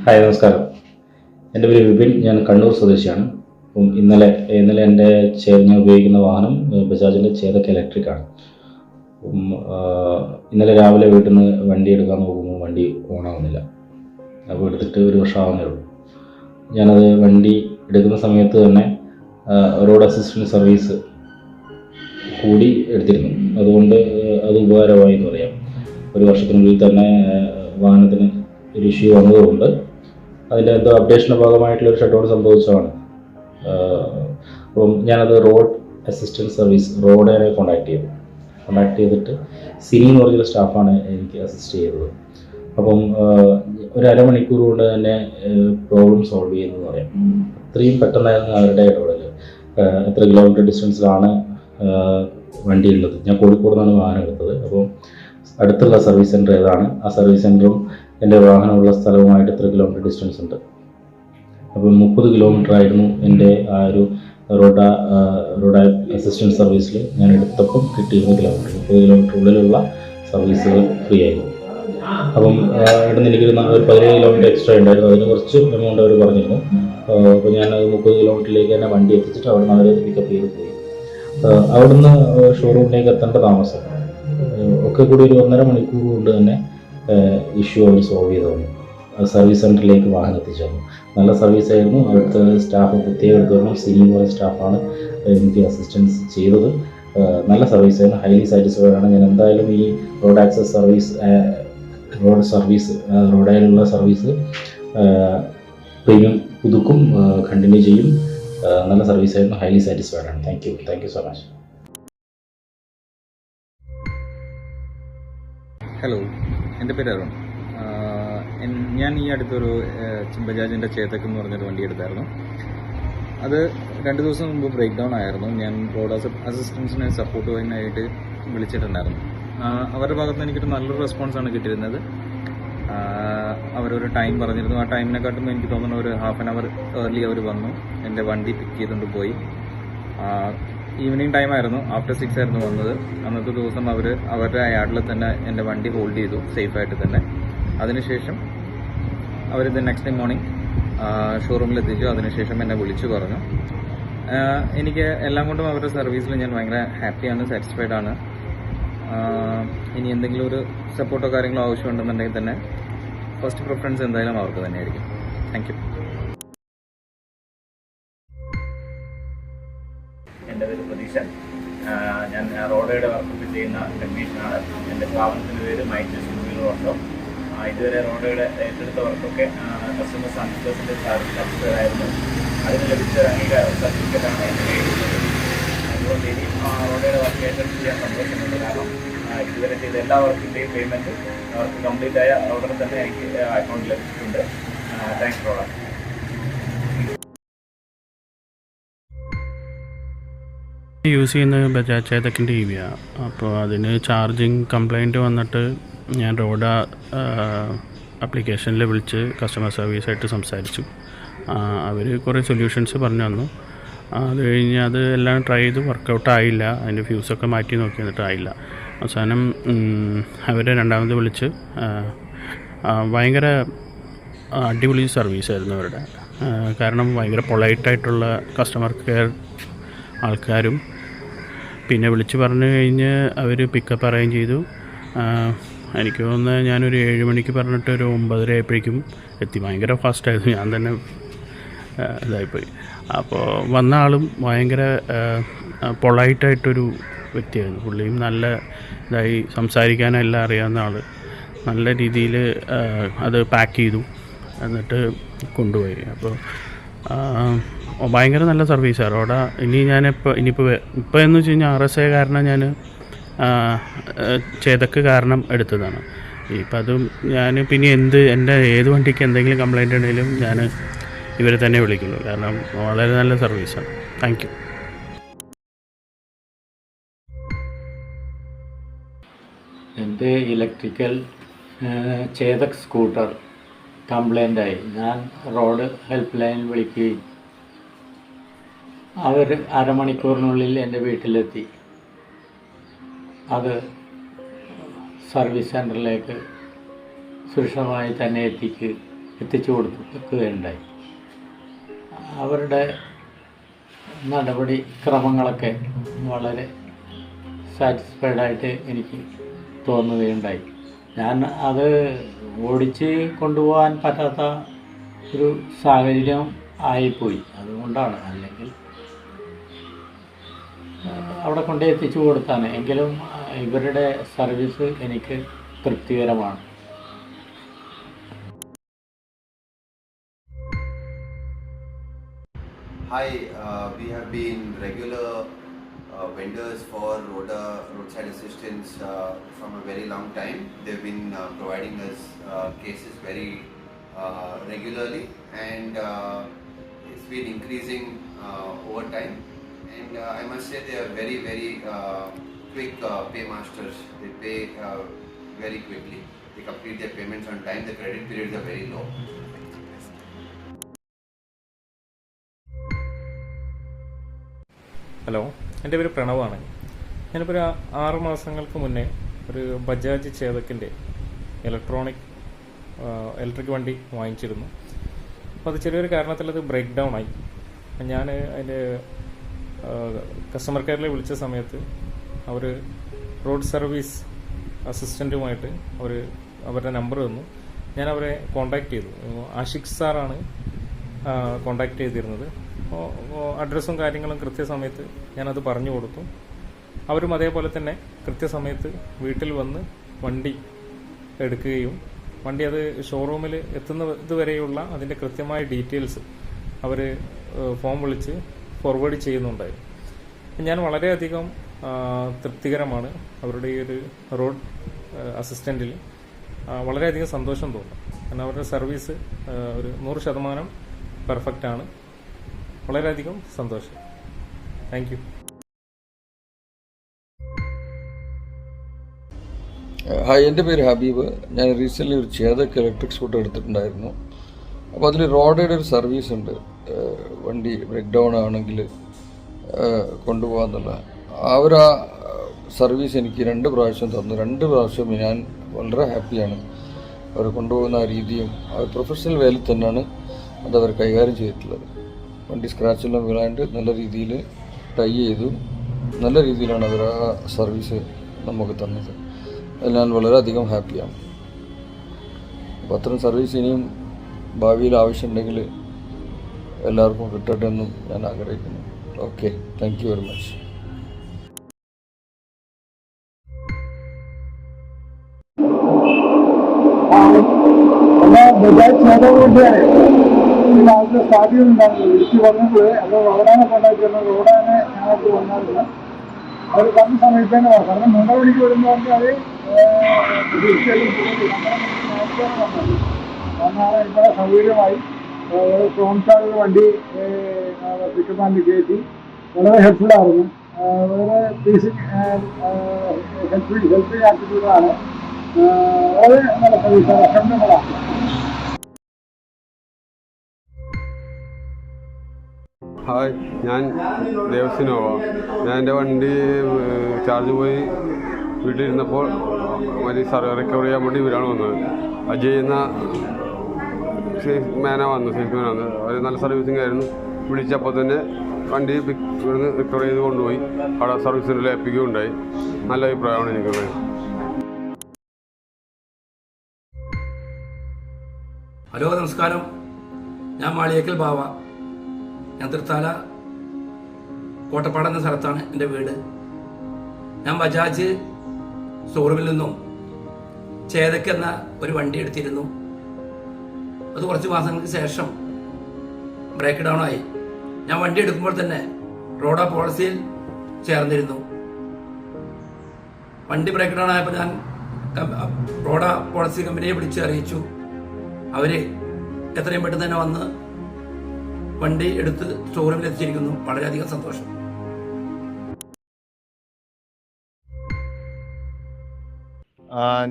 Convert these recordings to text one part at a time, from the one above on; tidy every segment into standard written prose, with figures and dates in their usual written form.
Hi നമസ്കാരം. എൻ്റെ പേര് വിപിൻ. ഞാൻ കണ്ണൂർ സ്വദേശിയാണ്. അപ്പം ഇന്നലെ എൻ്റെ ഞാൻ ഉപയോഗിക്കുന്ന വാഹനം ബജാജിൻ്റെ ചേതക് ഇലക്ട്രിക് ആണ്. അപ്പം ഇന്നലെ രാവിലെ വീട്ടിൽ നിന്ന് വണ്ടി എടുക്കാൻ നോക്കുമ്പോൾ വണ്ടി ഓണാവുന്നില്ല. അപ്പോൾ എടുത്തിട്ട് ഒരു വർഷം ആവുന്നേ ഉള്ളൂ. ഞാനത് വണ്ടി എടുക്കുന്ന സമയത്ത് തന്നെ റോഡ് അസിസ്റ്റൻറ്റ് സർവീസ് കൂടി എടുത്തിരുന്നു. അതുകൊണ്ട് അത് ഉപകാരമായി എന്ന് പറയാം. ഒരു വർഷത്തിനുള്ളിൽ തന്നെ വാഹനത്തിന് ഒരു ഇഷ്യൂ വന്നതുകൊണ്ട് അതിൻ്റെ എന്തോ അപ്ഡേഷൻ്റെ ഭാഗമായിട്ടുള്ളൊരു ഷട്ട് ഡൗൺ സംഭവിച്ചതാണ്. അപ്പം ഞാനത് റോഡ് അസിസ്റ്റൻറ്റ് സർവീസ് റോഡിനെ കോൺടാക്ട് ചെയ്തിട്ട് സിനി എന്ന് പറഞ്ഞൊരു സ്റ്റാഫാണ് എനിക്ക് അസിസ്റ്റ് ചെയ്തത്. അപ്പം ഒരു അരമണിക്കൂർ കൊണ്ട് തന്നെ പ്രോബ്ലം സോൾവ് ചെയ്യുന്നതെന്ന് പറയാം. അത്രയും പെട്ടെന്നായിരുന്നു അവരുടെ ഇടപെടൽ. എത്ര കിലോമീറ്റർ ഡിസ്റ്റൻസിലാണ് വണ്ടി ഉള്ളത്. ഞാൻ കോഴിക്കോട് നിന്നാണ് വാഹനം എടുത്തത്. അപ്പം അടുത്തുള്ള സർവീസ് സെൻറ്റർ ഏതാണ്, ആ സർവീസ് സെൻറ്ററും എൻ്റെ വാഹനമുള്ള സ്ഥലവുമായിട്ട് എത്ര കിലോമീറ്റർ ഡിസ്റ്റൻസ് ഉണ്ട്. അപ്പം 30 കിലോമീറ്റർ ആയിരുന്നു എൻ്റെ ആ ഒരു റോഡ് അസിസ്റ്റൻറ്റ് സർവീസിൽ ഞാൻ എടുത്തപ്പം കിട്ടിയിരുന്ന കിലോമീറ്റർ. 30 കിലോമീറ്റർ ഉള്ളിലുള്ള സർവീസുകൾ ഫ്രീ ആയിരുന്നു. അപ്പം ഇവിടെ നിന്ന് എനിക്കൊരു 17 കിലോമീറ്റർ എക്സ്ട്രാ ഉണ്ടായിരുന്നു. അതിന് കുറച്ച് എമൗണ്ട് അവർ പറഞ്ഞിരുന്നു. അപ്പോൾ ഞാനത് 30 കിലോമീറ്ററിലേക്ക് തന്നെ വണ്ടി എത്തിച്ചിട്ട് അവിടെ നിന്ന് അവർ പിക്കപ്പ് ചെയ്ത് പോയി. അവിടുന്ന് ഷോറൂമിലേക്ക് എത്തേണ്ട താമസം ഒക്കെ കൂടി ഒരു 1.5 മണിക്കൂർ കൊണ്ട് തന്നെ ഇഷ്യൂ അവർ സോൾവ് ചെയ്ത് തന്നു. സർവീസ് സെൻറ്ററിലേക്ക് വാഹനം എത്തിച്ചു തന്നു. നല്ല സർവീസായിരുന്നു. അവിടുത്തെ സ്റ്റാഫ് പ്രത്യേകം എടുത്തു പറഞ്ഞു. സിനി എന്ന് പറയുന്ന സ്റ്റാഫാണ് എനിക്ക് അസിസ്റ്റൻസ് ചെയ്തത്. നല്ല സർവീസായിരുന്നു. ഹൈലി സാറ്റിസ്ഫൈഡ് ആണ്. ഞാൻ എന്തായാലും ഈ റോഡ് റോഡിലുള്ള സർവീസ് പ്രീമിയം പുതുക്കും, കണ്ടിന്യൂ ചെയ്യും. നല്ല സർവീസായിരുന്നു. ഹൈലി സാറ്റിസ്ഫൈഡ് ആണ്. Thank you so much. Hello, എൻ്റെ പേര് അരുൺ. ഞാൻ ഈ അടുത്തൊരു ബജാജിൻ്റെ ചേതക് എന്ന് പറഞ്ഞൊരു വണ്ടി എടുത്തായിരുന്നു. അത് 2 ദിവസം മുമ്പ് ബ്രേക്ക് ഡൗൺ ആയിരുന്നു. ഞാൻ റോഡ് അസിസ്റ്റൻസിനെ സപ്പോർട്ട് ചെയ്യാനായിട്ട് വിളിച്ചിട്ടുണ്ടായിരുന്നു. അവരുടെ ഭാഗത്ത് നിന്ന് എനിക്കൊരു നല്ലൊരു റെസ്പോൺസാണ് കിട്ടിയിരുന്നത്. അവരൊരു ടൈം പറഞ്ഞിരുന്നു. ആ ടൈമിനെക്കാട്ടും എനിക്ക് തോന്നുന്നു ഒരു ഹാഫ് ആൻ അവർ ഏർലി അവർ വന്നു. എൻ്റെ വണ്ടി പിക്ക് ചെയ്തുകൊണ്ട് പോയി. ഈവനിങ് ടൈം ആയിരുന്നു. ആഫ്റ്റർ 6 ആയിരുന്നു വന്നത്. അന്നത്തെ ദിവസം അവരുടെ യാർഡിൽ തന്നെ എൻ്റെ വണ്ടി ഹോൾഡ് ചെയ്തു സേഫായിട്ട് തന്നെ. അതിനുശേഷം അവരിത് നെക്സ്റ്റ് ടൈം മോർണിംഗ് ഷോറൂമിൽ എത്തിച്ചു. അതിനുശേഷം എന്നെ വിളിച്ചു പറഞ്ഞു. എനിക്ക് എല്ലാം കൊണ്ടും അവരുടെ സർവീസിൽ ഞാൻ ഭയങ്കര ഹാപ്പിയാണ്, സാറ്റിസ്ഫൈഡ് ആണ്. ഇനി എന്തെങ്കിലും ഒരു സപ്പോർട്ടോ കാര്യങ്ങളോ ആവശ്യമുണ്ടെന്നുണ്ടെങ്കിൽ തന്നെ ഫസ്റ്റ് പ്രിഫറൻസ് എന്തായാലും അവർക്ക് തന്നെയായിരിക്കും. Thank you. എൻ്റെ പേര് പ്രതീക്ഷ. ഞാൻ റോഡയുടെ വർക്കൊക്കെ ചെയ്യുന്ന ടെക്നീഷ്യനാണ്. എൻ്റെ സ്ഥാപനത്തിൻ്റെ പേര് മൈറ്റസ് വർഷോ. ഇതുവരെ റോഡയുടെ ഏറ്റെടുത്ത വർക്കൊക്കെ കസ്റ്റമർ സർവീസിൻ്റെ സാറ്റിസ്ഫൈഡായിരുന്നു. അതിന് ലഭിച്ച അംഗീകാര സർട്ടിഫിക്കറ്റാണ് എൻ്റെ കയ്യിലുള്ളത്. അതുകൊണ്ട് ഇനി റോഡയുടെ വർക്ക് ഏറ്റെടുത്ത് ചെയ്യാൻ സന്തോഷമുണ്ട്. കാരണം ഇതുവരെ ചെയ്ത എല്ലാ വർക്കിൻ്റെയും പേയ്മെൻറ്റ് അവർക്ക് കംപ്ലീറ്റ് ആയ ഓർഡർ തന്നെ എനിക്ക് അക്കൗണ്ടിൽ ലഭിച്ചിട്ടുണ്ട്. Thanks for all. യൂസ് ചെയ്യുന്നത് ബജാജ് ചേതക്കിൻ്റെ EV ആണ്. അപ്പോൾ അതിന് ചാർജിങ് കംപ്ലൈൻറ്റ് വന്നിട്ട് ഞാൻ റോഡ് ആപ്ലിക്കേഷനിൽ വിളിച്ച് കസ്റ്റമർ സർവീസായിട്ട് സംസാരിച്ചു. അവർ കുറേ സൊല്യൂഷൻസ് പറഞ്ഞു തന്നു. അത് കഴിഞ്ഞ് അത് എല്ലാം ട്രൈ ചെയ്ത് വർക്കൗട്ട് ആയില്ല. അതിൻ്റെ ഫ്യൂസൊക്കെ മാറ്റി നോക്കി എന്നിട്ടായില്ല. അവസാനം അവരെ രണ്ടാമത് വിളിച്ച് ഭയങ്കര അടിപൊളി സർവീസായിരുന്നു അവരുടെ. കാരണം ഭയങ്കര പൊളൈറ്റായിട്ടുള്ള കസ്റ്റമർ കെയർ ആൾക്കാരും. പിന്നെ വിളിച്ച് പറഞ്ഞു കഴിഞ്ഞ് അവർ പിക്കപ്പ് അറേഞ്ച് ചെയ്തു. എനിക്ക് തോന്നുന്നത് ഞാനൊരു 7 മണിക്ക് പറഞ്ഞിട്ട് ഒരു 9:30 ആയപ്പോഴേക്കും എത്തി. ഭയങ്കര ഫാസ്റ്റായിരുന്നു. ഞാൻ തന്നെ ഇതായിപ്പോയി. അപ്പോൾ വന്ന ആളും ഭയങ്കര പൊളൈറ്റായിട്ടൊരു വ്യക്തിയായിരുന്നു. പുള്ളിയും നല്ല ഇതായി സംസാരിക്കാനെല്ലാം അറിയാവുന്ന ആൾ. നല്ല രീതിയിൽ അത് പാക്ക് ചെയ്തു എന്നിട്ട് കൊണ്ടുപോയി. അപ്പോൾ ഭയങ്കര നല്ല സർവീസാണ് റോഡാ. ഇനിയിപ്പോൾ എന്ന് വെച്ച് കഴിഞ്ഞാൽ RSA കാരണം ഞാൻ ചേതക്ക് കാരണം എടുത്തതാണ്. ഇപ്പം അതും ഞാൻ പിന്നെ എൻ്റെ ഏത് വണ്ടിക്ക് എന്തെങ്കിലും കംപ്ലൈൻറ്റ് ഉണ്ടെങ്കിലും ഞാൻ ഇവരെ തന്നെ വിളിക്കുള്ളൂ. കാരണം വളരെ നല്ല സർവീസാണ്. Thank you. എൻ്റെ ഇലക്ട്രിക്കൽ ചേതക് സ്കൂട്ടർ കംപ്ലൈൻ്റായി. ഞാൻ റോഡ് ഹെൽപ്പ് ലൈനിൽ വിളിക്കുകയും അവർ അരമണിക്കൂറിനുള്ളിൽ എൻ്റെ വീട്ടിലെത്തി അത് സർവീസ് സെൻറ്ററിലേക്ക് സുരക്ഷിതമായി തന്നെ എത്തിക്കുകയും എത്തിച്ചു കൊടുക്കുകയുണ്ടായി. അവരുടെ നടപടി ക്രമങ്ങളൊക്കെ വളരെ സാറ്റിസ്ഫൈഡായിട്ട് എനിക്ക് തോന്നുകയുണ്ടായി. ഞാൻ അത് ഓടിച്ച് കൊണ്ടുപോകാൻ പറ്റാത്ത ഒരു സാഹചര്യം ആയിപ്പോയി. അതുകൊണ്ടാണ്, അല്ലെങ്കിൽ അവിടെ കൊണ്ടേ എത്തിച്ചു കൊടുത്താണ്. എങ്കിലും ഇവരുടെ സർവീസ് എനിക്ക് തൃപ്തികരമാണ്. Hi, we have been regular vendors for roadside assistance from a very long time. They've been providing us cases very regularly, and it's been increasing over time. And I must say they are very, very quick pay masters. They pay very quickly. They complete their payments on time. The credit periods are very low. Hello, എൻ്റെ പേര് പ്രണവാണ്. ഞാനിപ്പോൾ ഒരു 6 മാസങ്ങൾക്ക് മുന്നേ ഒരു Bajaj ചേതക്കിൻ്റെ electric വണ്ടി വാങ്ങിച്ചിരുന്നു. അപ്പോൾ അത് ചെറിയൊരു കാരണത്തിൽ അത് ബ്രേക്ക് ഡൗൺ ആയി. ഞാൻ അതിൻ്റെ കസ്റ്റമർ കെയറിൽ വിളിച്ച സമയത്ത് അവർ റോഡ് സർവീസ് അസിസ്റ്റൻറ്റുമായിട്ട് അവരുടെ നമ്പർ തന്നു. ഞാൻ അവരെ കോൺടാക്റ്റ് ചെയ്തു. ആഷിഖ് സാറാണ് കോൺടാക്റ്റ് ചെയ്തിരുന്നത്. അപ്പോൾ അഡ്രസ്സും കാര്യങ്ങളും കൃത്യസമയത്ത് ഞാനത് പറഞ്ഞു കൊടുത്തു. അവരും അതേപോലെ തന്നെ കൃത്യസമയത്ത് വീട്ടിൽ വന്ന് വണ്ടി എടുക്കുകയും വണ്ടി അത് ഷോറൂമിൽ എത്തുന്നത് വരെയുള്ള അതിൻ്റെ കൃത്യമായ ഡീറ്റെയിൽസ് അവർ ഫോൺ വിളിച്ച് ഫോർവേഡ് ചെയ്യുന്നുണ്ടായിരുന്നു. ഞാൻ വളരെയധികം തൃപ്തികരമാണ് അവരുടെ ഈ ഒരു റോഡ് അസിസ്റ്റൻറ്റിൽ. വളരെയധികം സന്തോഷം തോന്നും. കാരണം അവരുടെ സർവീസ് ഒരു 100% പെർഫെക്റ്റാണ്. വളരെയധികം സന്തോഷം. Thank you. ഹായ്, എൻ്റെ പേര് ഹബീബ്. ഞാൻ റീസെൻ്റ്ലി ഒരു ചേതക് ഇലക്ട്രിക് സ്കൂട്ടർ എടുത്തിട്ടുണ്ടായിരുന്നു. അപ്പോൾ അതിൽ റോഡയുടെ ഒരു സർവീസ് ഉണ്ട്. വണ്ടി ബ്രേക്ക് ഡൗൺ ആണെങ്കിൽ കൊണ്ടുപോകാന്നുള്ള ആ സർവീസ് എനിക്ക് 2 പ്രാവശ്യം തന്നു. 2 പ്രാവശ്യം ഞാൻ വളരെ ഹാപ്പിയാണ്. അവർ കൊണ്ടുപോകുന്ന ആ രീതിയും അവർ പ്രൊഫഷണൽ വേയിൽ തന്നെയാണ് അതവർ കൈകാര്യം ചെയ്തിട്ടുള്ളത്. വണ്ടി സ്ക്രാച്ചെല്ലാം വീഴാണ്ട് നല്ല രീതിയിൽ ടൈ ചെയ്തു. നല്ല രീതിയിലാണ് അവർ ആ സർവീസ് നമുക്ക് തന്നത്. അതിൽ ഞാൻ വളരെയധികം ഹാപ്പിയാണ്. അപ്പോൾ അത്തരം സർവീസ് ഇനിയും ഭാവിയിൽ ആവശ്യമുണ്ടെങ്കിൽ എല്ലാവർക്കും കിട്ടട്ടെ എന്നും ഞാൻ ആഗ്രഹിക്കുന്നു. Okay, thank you very much. Bajaj ചേതകോട്ടിയാണ് ആദ്യത്തെ സാധ്യത ഉണ്ടാകുന്നത്. വിളിച്ച് പറഞ്ഞപ്പോൾ അത് റോഡാനെ കൊണ്ടാക്കിയാണ്. റോഡാനെ ഞങ്ങൾക്ക് വന്നാറില്ല. അവർ പറഞ്ഞ സമയത്ത് തന്നെ പറഞ്ഞു. കാരണം 3 മണിക്ക് വരുമ്പോൾ പറഞ്ഞാൽ അത് തീർച്ചയായിട്ടും വന്നാണ് ഇവിടെ സൗകര്യമായി. ടോൺസാറ് വണ്ടി പിക്കപ്പ് ആൻഡ് കയറ്റി വളരെ ഹെൽപ്ഫുള്ളായിരുന്നു. വളരെ ഹെൽപ്പിംഗ് ആറ്റിറ്റ്യൂഡാണ്. വളരെ നല്ല സർവീസാണ്. അക്ഷമങ്ങളാണ്. ഹായ്, ഞാൻ ദേവസിനോവ. ഞാൻ എൻ്റെ വണ്ടി ചാർജ് പോയി വീട്ടിലിരുന്നപ്പോൾ റിക്കവർ ചെയ്യാൻ വേണ്ടി ഇവരാണ് വന്നത്. അജയ് എന്ന സെയിൽസ്മാനാണ് വന്നത്. അവർ നല്ല സർവീസിംഗ് ആയിരുന്നു. വിളിച്ചപ്പോൾ തന്നെ വണ്ടി ഇവിടുന്ന് റിക്കവർ ചെയ്ത് കൊണ്ടുപോയി അവിടെ സർവീസ് സെൻ്ററിൽ ഏൽപ്പിക്കുകയുണ്ടായി. നല്ല അഭിപ്രായമാണ് എനിക്കുള്ളത്. ഹലോ, നമസ്കാരം. ഞാൻ മാളിയേക്കൽ ബാവ. ഞാൻ തൃത്താല കോട്ടപ്പാട് എന്ന സ്ഥലത്താണ് എൻ്റെ വീട്. ഞാൻ ബജാജ് ഷോറൂമിൽ നിന്നും ചേതക് എന്ന ഒരു വണ്ടി എടുത്തിരുന്നു. അത് കുറച്ച് മാസങ്ങൾക്ക് ശേഷം ബ്രേക്ക് ഡൗൺ ആയി. ഞാൻ വണ്ടി എടുക്കുമ്പോൾ തന്നെ റോഡ പോളിസിയിൽ ചേർന്നിരുന്നു. വണ്ടി ബ്രേക്ക് ഡൗൺ ആയപ്പോൾ ഞാൻ റോഡ പോളിസി കമ്പനിയെ വിളിച്ച് അറിയിച്ചു. അവർ എത്രയും പെട്ടെന്ന് തന്നെ വന്ന് വണ്ടി എടുത്ത് ഷോറൂമിൽ എത്തിച്ചിരിക്കുന്നു. വളരെയധികം സന്തോഷം.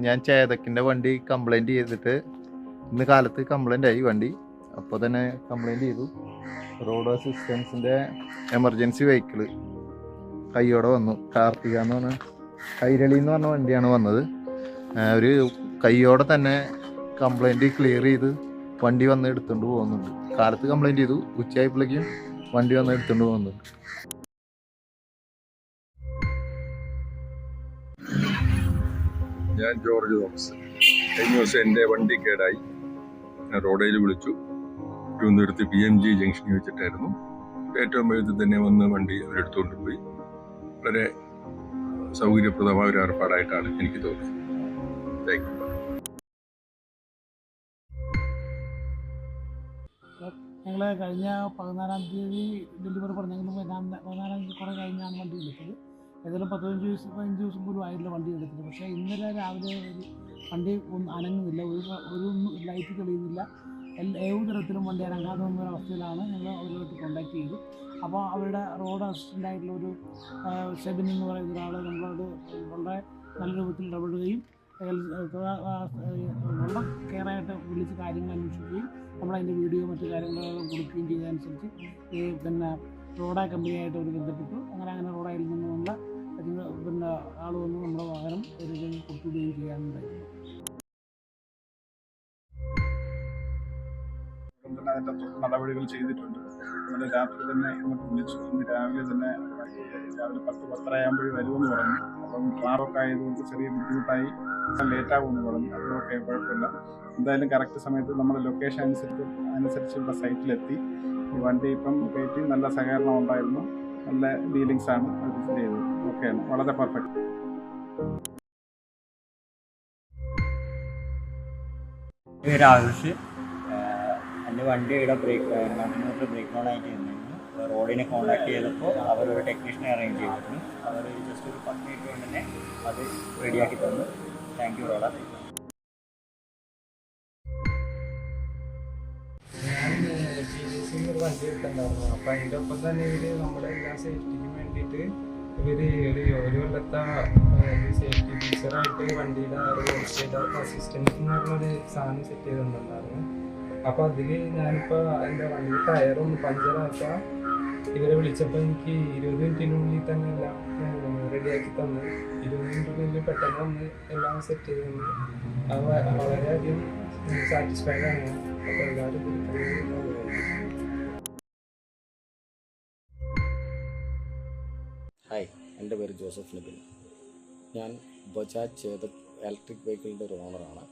ഞാൻ ചേതക്കിൻ്റെ വണ്ടി കംപ്ലൈൻറ്റ് ചെയ്തിട്ട് ഇന്ന് കാലത്ത് കംപ്ലൈൻ്റ് ആയി വണ്ടി. അപ്പോൾ തന്നെ കംപ്ലൈൻറ്റ് ചെയ്തു. റോഡ് അസിസ്റ്റൻസിൻ്റെ എമർജൻസി വെഹിക്കിള് കയ്യോടെ വന്നു. കാർത്തിക എന്ന് പറഞ്ഞ കൈരളി എന്ന് പറഞ്ഞ വണ്ടിയാണ് വന്നത്. ഒരു കയ്യോടെ തന്നെ കംപ്ലൈൻറ്റ് ക്ലിയർ ചെയ്ത് വണ്ടി വന്ന് എടുത്തുകൊണ്ട് പോകുന്നുണ്ട്. കാലത്ത് കംപ്ലൈൻറ്റ് ചെയ്തു, ഉച്ചയായപ്പോഴേക്കും വണ്ടി വന്ന് എടുത്തുകൊണ്ട് പോകുന്നുണ്ട്. ഞാൻ ജോർജ് തോമസ്. കഴിഞ്ഞ ദിവസം എൻ്റെ വണ്ടി കേടായി. ഞാൻ റോഡേൽ വിളിച്ചു. തിരുവനന്തപുരത്ത് PMG ജംഗ്ഷനിൽ വെച്ചിട്ടായിരുന്നു. ഏറ്റവും വേഗത്തിൽ തന്നെ വന്ന് വണ്ടി അവരെടുത്തുകൊണ്ട് പോയി. വളരെ സൗകര്യപ്രദമായ ഒരു ഏർപ്പാടായിട്ടാണ് എനിക്ക് തോന്നുന്നത്. Thank you. ഞങ്ങൾ കഴിഞ്ഞ 14-ാം തീയതി ഡെലിവറി പറഞ്ഞെങ്കിലും 14-ാം തീയതി കുറേ കഴിഞ്ഞാണ് വണ്ടി എടുത്തത്. ഏതായാലും 15 ദിവസം പോലും ആയില്ല വണ്ടി എടുത്തിട്ട്. പക്ഷേ ഇന്നലെ രാവിലെ വണ്ടി ഒന്നും അനങ്ങുന്നില്ല, ഒരു ലൈറ്റ് തെളിയുന്നില്ല, ഏത് തരത്തിലും വണ്ടി അനങ്ങാതെ വന്ന അവസ്ഥയിലാണ് ഞങ്ങൾ അവരുമായിട്ട് കോൺടാക്ട് ചെയ്തു. അപ്പോൾ അവരുടെ റോഡ് അസിസ്റ്റൻ്റായിട്ടുള്ള ഒരു ഷെബിൻ എന്ന് പറയുന്ന ഒരാൾ നമ്മളോട് വളരെ നല്ല രൂപത്തിൽ ഇടപെടുകയും വളരെ കെയറായിട്ട് വിളിച്ച് കാര്യങ്ങൾ അന്വേഷിക്കുകയും നമ്മളതിൻ്റെ വീഡിയോ മറ്റു കാര്യങ്ങളെല്ലാം കൊടുക്കുകയും ചെയ്തതനുസരിച്ച് പിന്നെ റോഡ കമ്പനിയായിട്ട് ഒരു ബന്ധപ്പെട്ടു. അങ്ങനെ റോഡയിൽ നിന്ന് വന്ന പിന്നെ ആൾ വന്ന് നമ്മുടെ വാഹനം ഒരു കൊടുക്കുകയും ചെയ്യാനുണ്ടായിരുന്നു. അതിൻ്റെ നടപടികൾ ചെയ്തിട്ടുണ്ട്. ഇന്നലെ രാത്രി തന്നെ ഇങ്ങോട്ട് വിളിച്ചു. ഇന്ന് രാവിലെ 10-10:30 ആകുമ്പോഴേ വരുമെന്ന് പറഞ്ഞു. അപ്പം ട്രാഫിക് ആയതുകൊണ്ട് ചെറിയ ബുദ്ധിമുട്ടായി, ലേറ്റാകുമെന്ന് പറഞ്ഞു. അതൊക്കെ കുഴപ്പമില്ല. എന്തായാലും കറക്റ്റ് സമയത്ത് നമ്മുടെ ലൊക്കേഷൻ അനുസരിച്ച് ഇവിടെ സൈറ്റിലെത്തി. ഈ വണ്ടി ഇപ്പം കയറ്റി നല്ല സഹകരണം ഉണ്ടായിരുന്നു, നല്ല ഡീലിങ്സാണ് അത് ചെയ്തത്. ഓക്കെയാണ്, വളരെ പെർഫെക്റ്റ്. പേര് ആയുഷ്. എൻ്റെ വണ്ടിയുടെ കണ്ടിന്യൂസ് ബ്രേക്ക് ഡൗൺ ആയിട്ട് ഇരുന്നിരുന്നു. റോഡിനെ കോൺടാക്ട് ചെയ്തപ്പോൾ അവരൊരു ടെക്നീഷ്യനെ അറേഞ്ച് ചെയ്തിരുന്നു. അവർ ജസ്റ്റ് ഒരു 10 മിനിറ്റ് കൊണ്ട് തന്നെ അത് റെഡിയാക്കി തന്നു. Thank you Roda. ഒരു വണ്ടി എടുത്തിട്ടുണ്ടായിരുന്നു. അപ്പോൾ അതിൻ്റെ ഒപ്പം തന്നെ ഇവർ നമ്മുടെ എല്ലാ സേഫ്റ്റിക്കും വേണ്ടിയിട്ട് ഒരു കൊല്ലത്തെ സേഫ്റ്റി ഫീച്ചറായിട്ട് വണ്ടിയുടെ റോഡ് സൈഡ് അസിസ്റ്റൻസ് എന്ന് പറഞ്ഞൊരു സാധനം സെറ്റ് ചെയ്തിട്ടുണ്ടായിരുന്നു. അപ്പോൾ അതിൽ ഞാനിപ്പോൾ എൻ്റെ വണ്ടിയുടെ ടയറൊന്ന് പഞ്ചറാക്കാൻ ഇവരെ വിളിച്ചപ്പോൾ എനിക്ക് 20 മിനിറ്റിനുള്ളിൽ തന്നെ എല്ലാം റെഡിയാക്കി തന്നു. 20 മിനിറ്റിനുള്ളിൽ പെട്ടെന്ന് വന്ന് എല്ലാം സെറ്റ് ചെയ്ത് തന്നു. അത് വളരെയധികം സാറ്റിസ്ഫൈഡ് ആണ്. അപ്പോൾ എല്ലാവരും ഹായ്, എൻ്റെ പേര് ജോസഫ് നിബിൻ. ഞാൻ ബജാജ് ചേതക് ഇലക്ട്രിക് വെഹിക്കിളിൻ്റെ ഒരു ഓണറാണ്.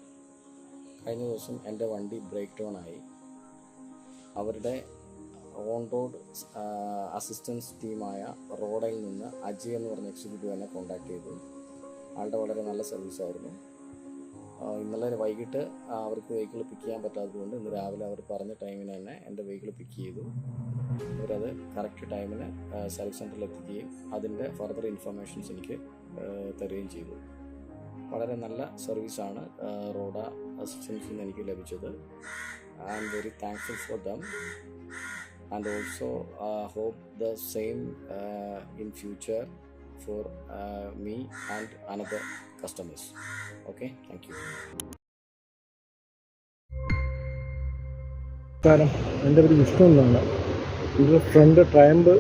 കഴിഞ്ഞ ദിവസം എൻ്റെ വണ്ടി ബ്രേക്ക് ഡൗൺ ആയി. അവരുടെ ഓൺ റോഡ് അസിസ്റ്റൻസ് ടീമായ റോഡയിൽ നിന്ന് അജയ് എന്ന് പറഞ്ഞ എക്സിക്യൂട്ടീവ് എന്നെ കോൺടാക്ട് ചെയ്തു. ആളുടെ വളരെ നല്ല സർവീസായിരുന്നു. ഇന്നലെ വൈകിട്ട് അവർക്ക് വെഹിക്കിൾ പിക്ക് ചെയ്യാൻ പറ്റാത്തതുകൊണ്ട് ഇന്ന് രാവിലെ അവർ പറഞ്ഞ ടൈമിന് തന്നെ എൻ്റെ വെഹിക്കിൾ പിക്ക് ചെയ്തു. അവരത് കറക്റ്റ് ടൈമിന് സർവീസ് സെൻറ്ററിൽ എത്തിക്കുകയും അതിൻ്റെ ഫർദർ ഇൻഫർമേഷൻസ് എനിക്ക് തരികയും ചെയ്തു. വളരെ നല്ല സർവീസാണ് റോഡ അസിസ്റ്റൻസിൽ നിന്ന് എനിക്ക് ലഭിച്ചത്. I am very thankful for them and also hope the same in future for me and another customers. Okay, thank you. നമസ്കാരം, എൻ്റെ പേര് വിഷ്ണു എന്നാണ്. ഇത് ഫ്രണ്ട് ട്രയംബ്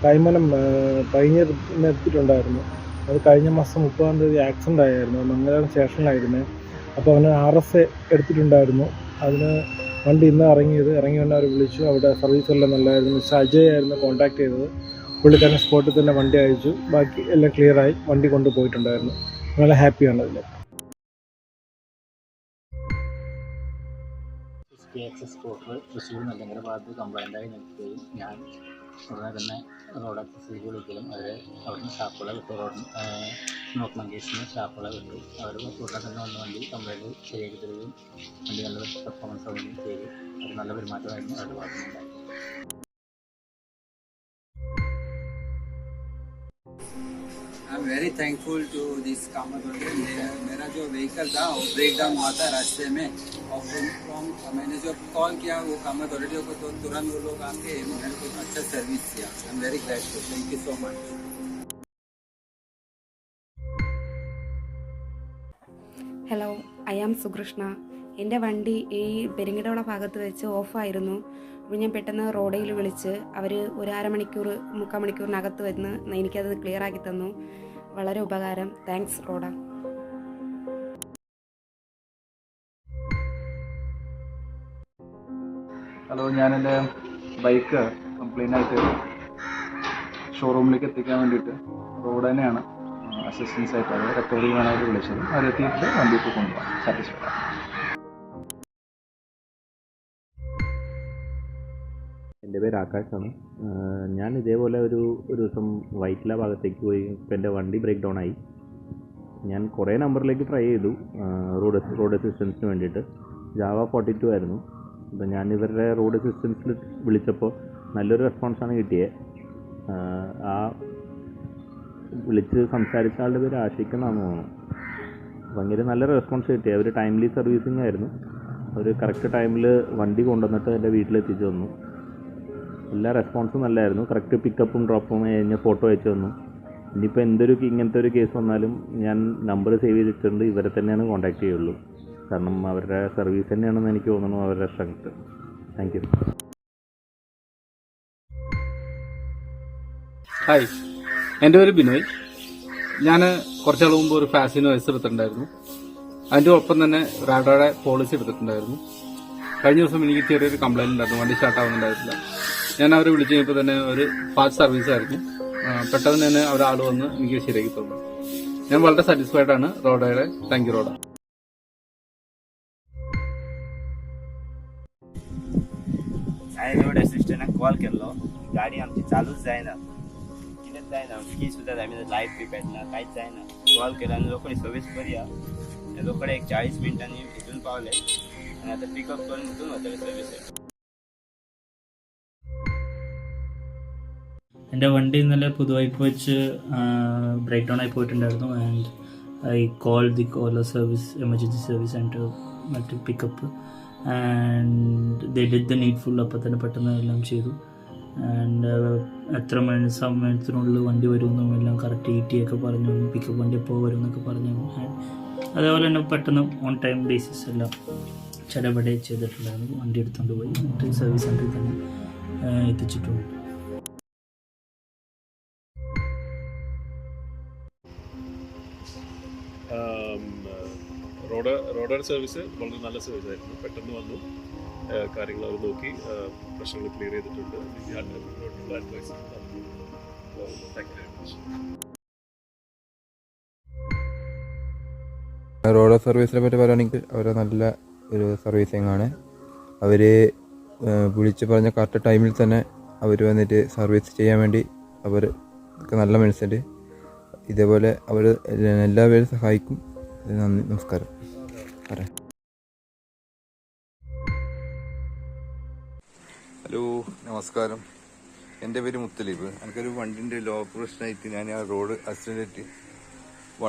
കൈമനം പൈഞ്ഞെടുത്തിട്ടുണ്ടായിരുന്നു. അത് കഴിഞ്ഞ മാസം 30-ാം തീയതി ആക്സിഡൻ്റ് ആയിരുന്നു. മംഗലാപുരം സ്റ്റേഷനിലായിരുന്നു. അപ്പോൾ അവന് RSA എടുത്തിട്ടുണ്ടായിരുന്നു. അതിന് വണ്ടി ഇന്ന് ഇറങ്ങി വന്ന് അവർ വിളിച്ചു. അവിടെ സർവീസ് എല്ലാം നല്ലതായിരുന്നു. മിസ്റ്റർ അജയ് ആയിരുന്നു കോൺടാക്ട് ചെയ്തത്. പുള്ളിക്കാരൻ സ്പോട്ടിൽ തന്നെ വണ്ടി അയച്ചു. ബാക്കി എല്ലാം ക്ലിയറായി വണ്ടി കൊണ്ടുപോയിട്ടുണ്ടായിരുന്നു. നല്ല ഹാപ്പിയാണ് അതിൽ. PXS സ്കൂട്ടർ തൃശ്ശൂർ നെല്ലങ്കര ഭാഗത്ത് കംപ്ലൈൻ്റായി നിൽക്കുകയും ഞാൻ ഉടനെ തന്നെ റോഡ് ആക്സസിലേക്ക് വിളിക്കലും അവർ അവിടുന്ന് സ്റ്റാഫുകളെ വിട്ടു. റോഡ് നോക്കണം കേസിന് സ്റ്റാഫുകളെ വിട്ടു. അവർ ഉടനെ തന്നെ വന്ന വണ്ടി കംപ്ലൈൻറ്റ് ശരിയാക്കി തരികയും വണ്ടി നല്ല പെർഫോമൻസ് ആവുകയും ചെയ്തു. അവർ നല്ല പെരുമാറ്റമായിരുന്നു അവരുടെ ഭാഗത്തുനിന്നുണ്ടായി. I'm very thankful to this Kamadori. मेरा जो व्हीकल था वो ब्रेक डाउन हुआ था रास्ते में, और मैंने जो कॉल किया वो कामादोरियों को, तो तुरंत वो लोग आके मेरे को अच्छा सर्विस किया. I am very grateful. Thank you so much. Hello, I am Sukrishna. എൻ്റെ വണ്ടി ഈ പെരിങ്ങടോള ഭാഗത്ത് വെച്ച് ഓഫായിരുന്നു. അപ്പോൾ ഞാൻ പെട്ടെന്ന് റോഡയിൽ വിളിച്ച് അവർ ഒരു 3/4 മണിക്കൂറിനകത്ത് വന്ന് എനിക്കത് ക്ലിയറാക്കി തന്നു. വളരെ ഉപകാരം. താങ്ക്സ് റോഡ. ഹലോ, ഞാനെൻ്റെ ബൈക്ക് കംപ്ലൈൻ്റ് ആയിട്ട് ഷോറൂമിലേക്ക് എത്തിക്കാൻ വേണ്ടിയിട്ട് റോഡ് തന്നെയാണ് അസിസ്റ്റൻസ് ആയിട്ട് അത് റിക്കവറി ചെയ്യാനായിട്ട് വിളിച്ചത്. അവരെത്തിയിട്ട് വണ്ടിയിട്ട് കൊണ്ടുപോകാം. സാറ്റിസ്ഫൈഡ്. എൻ്റെ പേര് ആകാശാണ്. ഞാൻ ഇതേപോലെ ഒരു ദിവസം വൈറ്റില ഭാഗത്തേക്ക് പോയി. ഇപ്പം എൻ്റെ വണ്ടി ബ്രേക്ക് ഡൗൺ ആയി. ഞാൻ കുറേ നമ്പറിലേക്ക് ട്രൈ ചെയ്തു റോഡ് അസിസ്റ്റൻസിന് വേണ്ടിയിട്ട്. ജാവ 42 ആയിരുന്നു. അപ്പം ഞാൻ ഇവരുടെ റോഡ് അസിസ്റ്റൻസിൽ വിളിച്ചപ്പോൾ നല്ലൊരു റെസ്പോൺസാണ് കിട്ടിയത്. ആ വിളിച്ച് സംസാരിച്ച ആളുടെ പേര് ആഷിഖ് എന്നാണെന്ന് തോന്നുന്നു. ഭയങ്കര നല്ല റെസ്പോൺസ് കിട്ടി. അവർ ടൈംലി സർവീസിങ് ആയിരുന്നു. അവർ കറക്റ്റ് ടൈമിൽ വണ്ടി കൊണ്ടുവന്നിട്ട് എൻ്റെ വീട്ടിലെത്തിച്ച് തന്നു. എല്ലാ റെസ്പോൺസും നല്ലതായിരുന്നു. കറക്റ്റ് പിക്കപ്പും ഡ്രോപ്പും കഴിഞ്ഞ് ഫോട്ടോ അയച്ചു തന്നു. ഇനിയിപ്പോൾ ഇങ്ങനത്തെ ഒരു കേസ് വന്നാലും ഞാൻ നമ്പർ സേവ് ചെയ്തിട്ടുണ്ട്. ഇവരെ തന്നെയാണ് കോൺടാക്ട് ചെയ്യുള്ളൂ. കാരണം അവരുടെ സർവീസ് തന്നെയാണെന്ന് എനിക്ക് തോന്നുന്നു അവരുടെ സ്ട്രെങ്ത്. Thank you. ഹായ്, എൻ്റെ പേര് ബിനോയ്. ഞാൻ കുറച്ചാൾ മുമ്പ് ഒരു ഫാസിനോ എസ് എടുത്തിട്ടുണ്ടായിരുന്നു. അതിൻ്റെ ഒപ്പം തന്നെ റാഡോയുടെ പോളിസി എടുത്തിട്ടുണ്ടായിരുന്നു. കഴിഞ്ഞ ദിവസം എനിക്ക് ചെറിയൊരു കംപ്ലൈൻറ്റ് ഉണ്ടായിരുന്നു. വണ്ടി സ്റ്റാർട്ട് ആവുന്നുണ്ടായിരുന്നില്ല. ഞാൻ അവരെ വിളിച്ചു കഴിഞ്ഞപ്പോൾ തന്നെ ഒരു ഫാസ്റ്റ് സർവീസ് ആയിരുന്നു. പെട്ടെന്ന് തന്നെ ഒരാൾ വന്ന് എനിക്ക് ശരിയാക്കി തന്നു. ഞാൻ വളരെ സാറ്റിസ്ഫൈഡ് ആണ് റോഡയുടെ. Thank you Rodda. हांवें रोड असिस्टंटाक कॉल केल्लो. गाडी आमची चालूच जायना. कितेंच जायना. की सुद्दां जाय लायट बी पेटना, कांयच जायना. कॉल केलो आनी रोखडी सर्वीस बरी आहा. रोखडे एक 40 मिनटांनी हितून पावले आनी आतां पिकअप करून हितून वतले सर्विसेक. എൻ്റെ വണ്ടി ഇന്നലെ പുതുവായിപ്പ് വെച്ച് ബ്രേക്ക് ഡൗൺ ആയി പോയിട്ടുണ്ടായിരുന്നു. And I call the Ola service, emergency service centre മറ്റ് pickup. And they did the needful. അപ്പോൾ തന്നെ പെട്ടെന്ന് എല്ലാം ചെയ്തു. ആൻഡ് എത്ര സമയത്തിനുള്ളിൽ വണ്ടി വരുമെന്നും എല്ലാം കറക്റ്റ് ETA ഒക്കെ പറഞ്ഞു. പിക്കപ്പ് വണ്ടി എപ്പോൾ വരും എന്നൊക്കെ പറഞ്ഞു. അതേപോലെ തന്നെ പെട്ടെന്ന് ഓൺ ടൈം ബേസിസ് എല്ലാം ചിലവിടെ ചെയ്തിട്ടുണ്ടായിരുന്നു. വണ്ടി എടുത്തുകൊണ്ട് പോയി എന്നിട്ട് സർവീസ് സെൻറ്ററിൽ തന്നെ എത്തിച്ചിട്ടുണ്ട്. റോഡർ സർവീസ് വളരെ നല്ല സർവീസ് ആയിരുന്നു. പെട്ടെന്ന് വന്നു, കാര്യങ്ങൾ അവർ നോക്കി പ്രശ്നങ്ങൾ ക്ലിയർ ചെയ്തിട്ടുണ്ട്. Advise thank you very much. റോഡർ സർവീസിനെ പറ്റി പറയുകയാണെങ്കിൽ അവർ നല്ല ഒരു സർവീസിങ് ആണ്. അവർ വിളിച്ച് പറഞ്ഞ കറക്റ്റ് ടൈമിൽ തന്നെ അവർ വന്നിട്ട് സർവീസ് ചെയ്യാൻ വേണ്ടി അവർക്ക് നല്ല മനസ്സുണ്ട്. ഇതേപോലെ അവർ എല്ലാവരും സഹായിക്കും. നന്ദി, നമസ്കാരം. ഹലോ, നമസ്കാരം. എൻ്റെ പേര് മുത്തലീബ്. എനിക്കൊരു വണ്ടിൻ്റെ ലോക്ക് പ്രശ്നമായിട്ട് ഞാൻ ആ റോഡ് ആക്സിഡൻറ്റ്